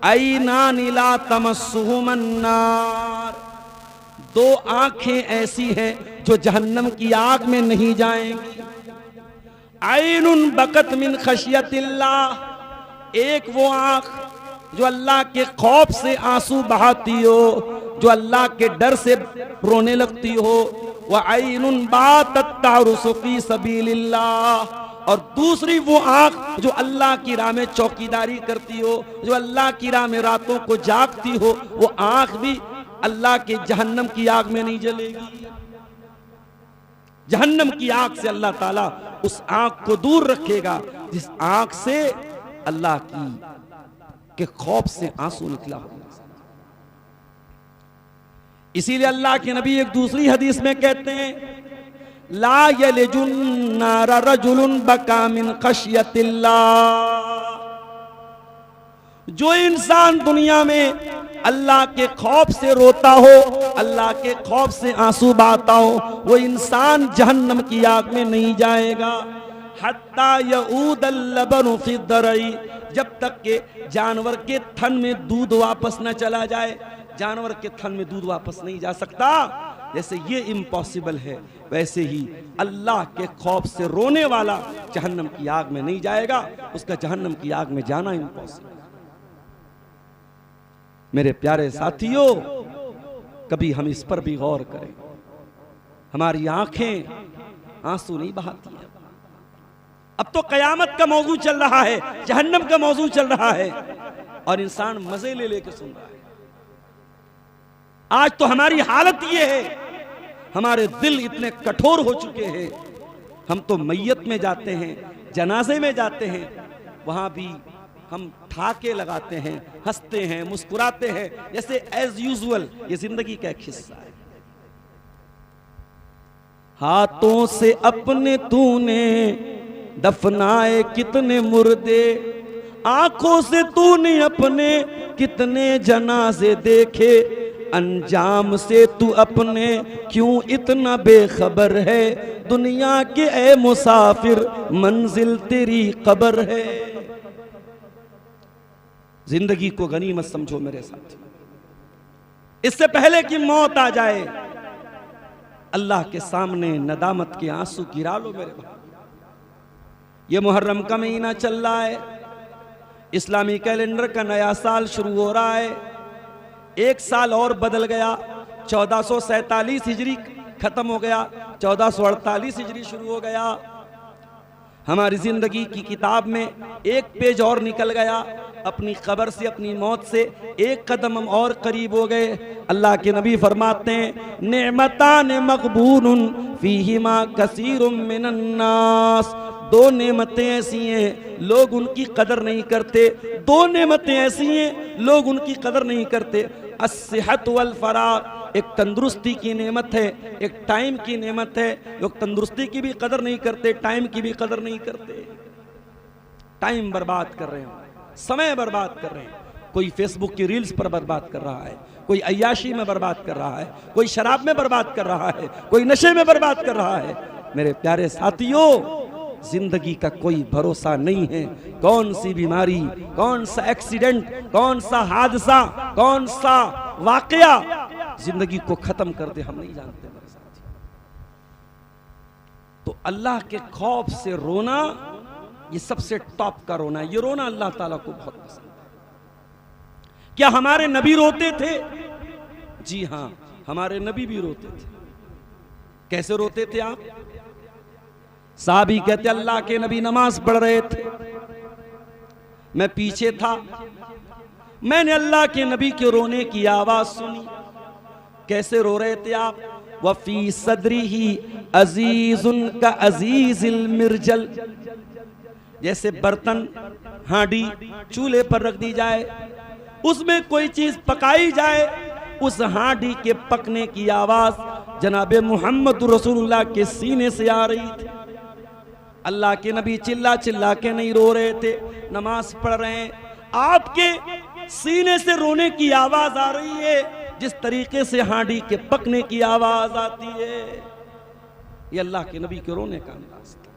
ऐनान ला तमस्सुहुमुन नार, 2 आंखें ऐसी हैं जो जहन्नम की आग में नहीं जाएंगी। ऐनुन बकत मिन खशियतिल्लाह, एक वो आंख जो अल्लाह के खौफ से आंसू बहाती हो, जो अल्लाह के डर से रोने लगती हो। व ऐनुन बातत तारुसु फी सबीलिल्लाह, और दूसरी वो आंख जो अल्लाह की राह में चौकीदारी करती हो, जो अल्लाह की राह में रातों को जागती हो, वो आंख भी अल्लाह के जहन्नम की आग में नहीं जलेगी। जहन्नम की आग से अल्लाह ताला उस आंख को दूर रखेगा जिस आंख से अल्लाह की के खौफ से आंसू निकला हो। इसीलिए अल्लाह के नबी एक दूसरी हदीस में कहते हैं, ला यलिजुन नारा रजुलुन बका मिन खशियतिल्लाह। जो इंसान दुनिया में अल्लाह के खौफ से रोता हो, अल्लाह के खौफ से आंसू बहाता हो, वो इंसान जहन्नम की आग में नहीं जाएगा। हत्ता यऊदल लबनु फी दरई, जब तक के जानवर के थन में दूध वापस न चला जाए। जानवर के थन में दूध वापस नहीं जा सकता। जैसे ये इम्पॉसिबल है, वैसे ही अल्लाह के खौफ से रोने वाला जहन्नम की आग में नहीं जाएगा। उसका जहन्नम की आग में जाना इम्पॉसिबल। मेरे प्यारे साथियों, कभी हम इस पर भी गौर करें। हमारी आंखें आंसू नहीं बहाती हैं। अब तो कयामत का मौजू चल रहा है, जहन्नम का मौजू चल रहा है, और इंसान मजे ले लेके सुन रहा है। आज तो हमारी हालत ये है, हमारे दिल इतने कठोर हो चुके हैं। हम तो मैयत में जाते हैं, जनाजे में जाते हैं, वहां भी हम ठाके लगाते हैं, हंसते हैं, मुस्कुराते हैं, जैसे एज यूजुअल ये जिंदगी का एक हिस्सा है। हाथों से अपने तूने दफनाए कितने मुर्दे, आंखों से तूने अपने कितने जनाजे देखे, अंजाम से तू अपने क्यों इतना बेखबर है। दुनिया के ए मुसाफिर मंजिल तेरी कब्र है। जिंदगी को गनीमत समझो मेरे साथ। इससे पहले कि मौत आ जाए, अल्लाह के सामने नदामत के आंसू गिरा लो मेरे भाई। ये मुहर्रम का महीना चल रहा है, इस्लामी कैलेंडर का नया साल शुरू हो रहा है। एक साल और बदल गया, 1447 हिजरी खत्म हो गया, 1448 हिजरी शुरू हो गया। हमारी जिंदगी की किताब में एक पेज और निकल गया। अपनी कब्र से, अपनी मौत से एक कदम हम और करीब हो गए। अल्लाह के नबी फरमाते हैं, नेमतान मकबूनुन फीहिमा कसीरुम मिनन नास। दो नेमतें ऐसी हैं लोग उनकी कदर नहीं करते। दो नेमतें ऐसी हैं लोग उनकी कदर नहीं करते। अस्सिहत वल फराग, एक तंदुरुस्ती की नेमत है, एक टाइम की नेमत है। लोग तंदुरुस्ती की भी कदर नहीं करते, टाइम की भी कदर नहीं करते। टाइम बर्बाद कर रहे हैं, समय बर्बाद कर रहे हैं। कोई फेसबुक की रील्स पर बर्बाद कर रहा है, कोई अय्याशी में बर्बाद कर रहा है, कोई शराब में बर्बाद कर रहा है, कोई नशे में बर्बाद कर रहा है। मेरे प्यारे साथियों, जिंदगी का कोई भरोसा नहीं है। कौन सी बीमारी, कौन सा एक्सीडेंट, कौन सा हादसा, कौन सा वाकया जिंदगी को खत्म कर दे, हम नहीं जानते मेरे साथी। तो अल्लाह के खौफ से रोना ये सबसे टॉप का रोना है। ये रोना अल्लाह ताला को बहुत पसंद है। क्या हमारे नबी रोते थे? जी हां, हमारे नबी भी रोते थे। कैसे रोते थे आप? साहबी कहते अल्लाह के नबी नमाज पढ़ रहे थे, मैं पीछे था, मैंने अल्लाह के नबी के रोने की आवाज सुनी। कैसे रो रहे थे आप? वफी सदरी ही अजीजुन का अजीजिल मिर्जल, जैसे बर्तन, हांडी चूल्हे पर रख दी जाए, उसमें कोई चीज पकाई जाए, उस हांडी के पकने की आवाज जनाबे मोहम्मद रसूलुल्लाह के सीने से आ रही थी। अल्लाह के नबी चिल्ला चिल्ला के नहीं रो रहे थे, नमाज पढ़ रहे हैं, आपके सीने से रोने की आवाज आ रही है, जिस तरीके से हांडी के पकने की आवाज आती है। ये अल्लाह के नबी के रोने का अंदाज था।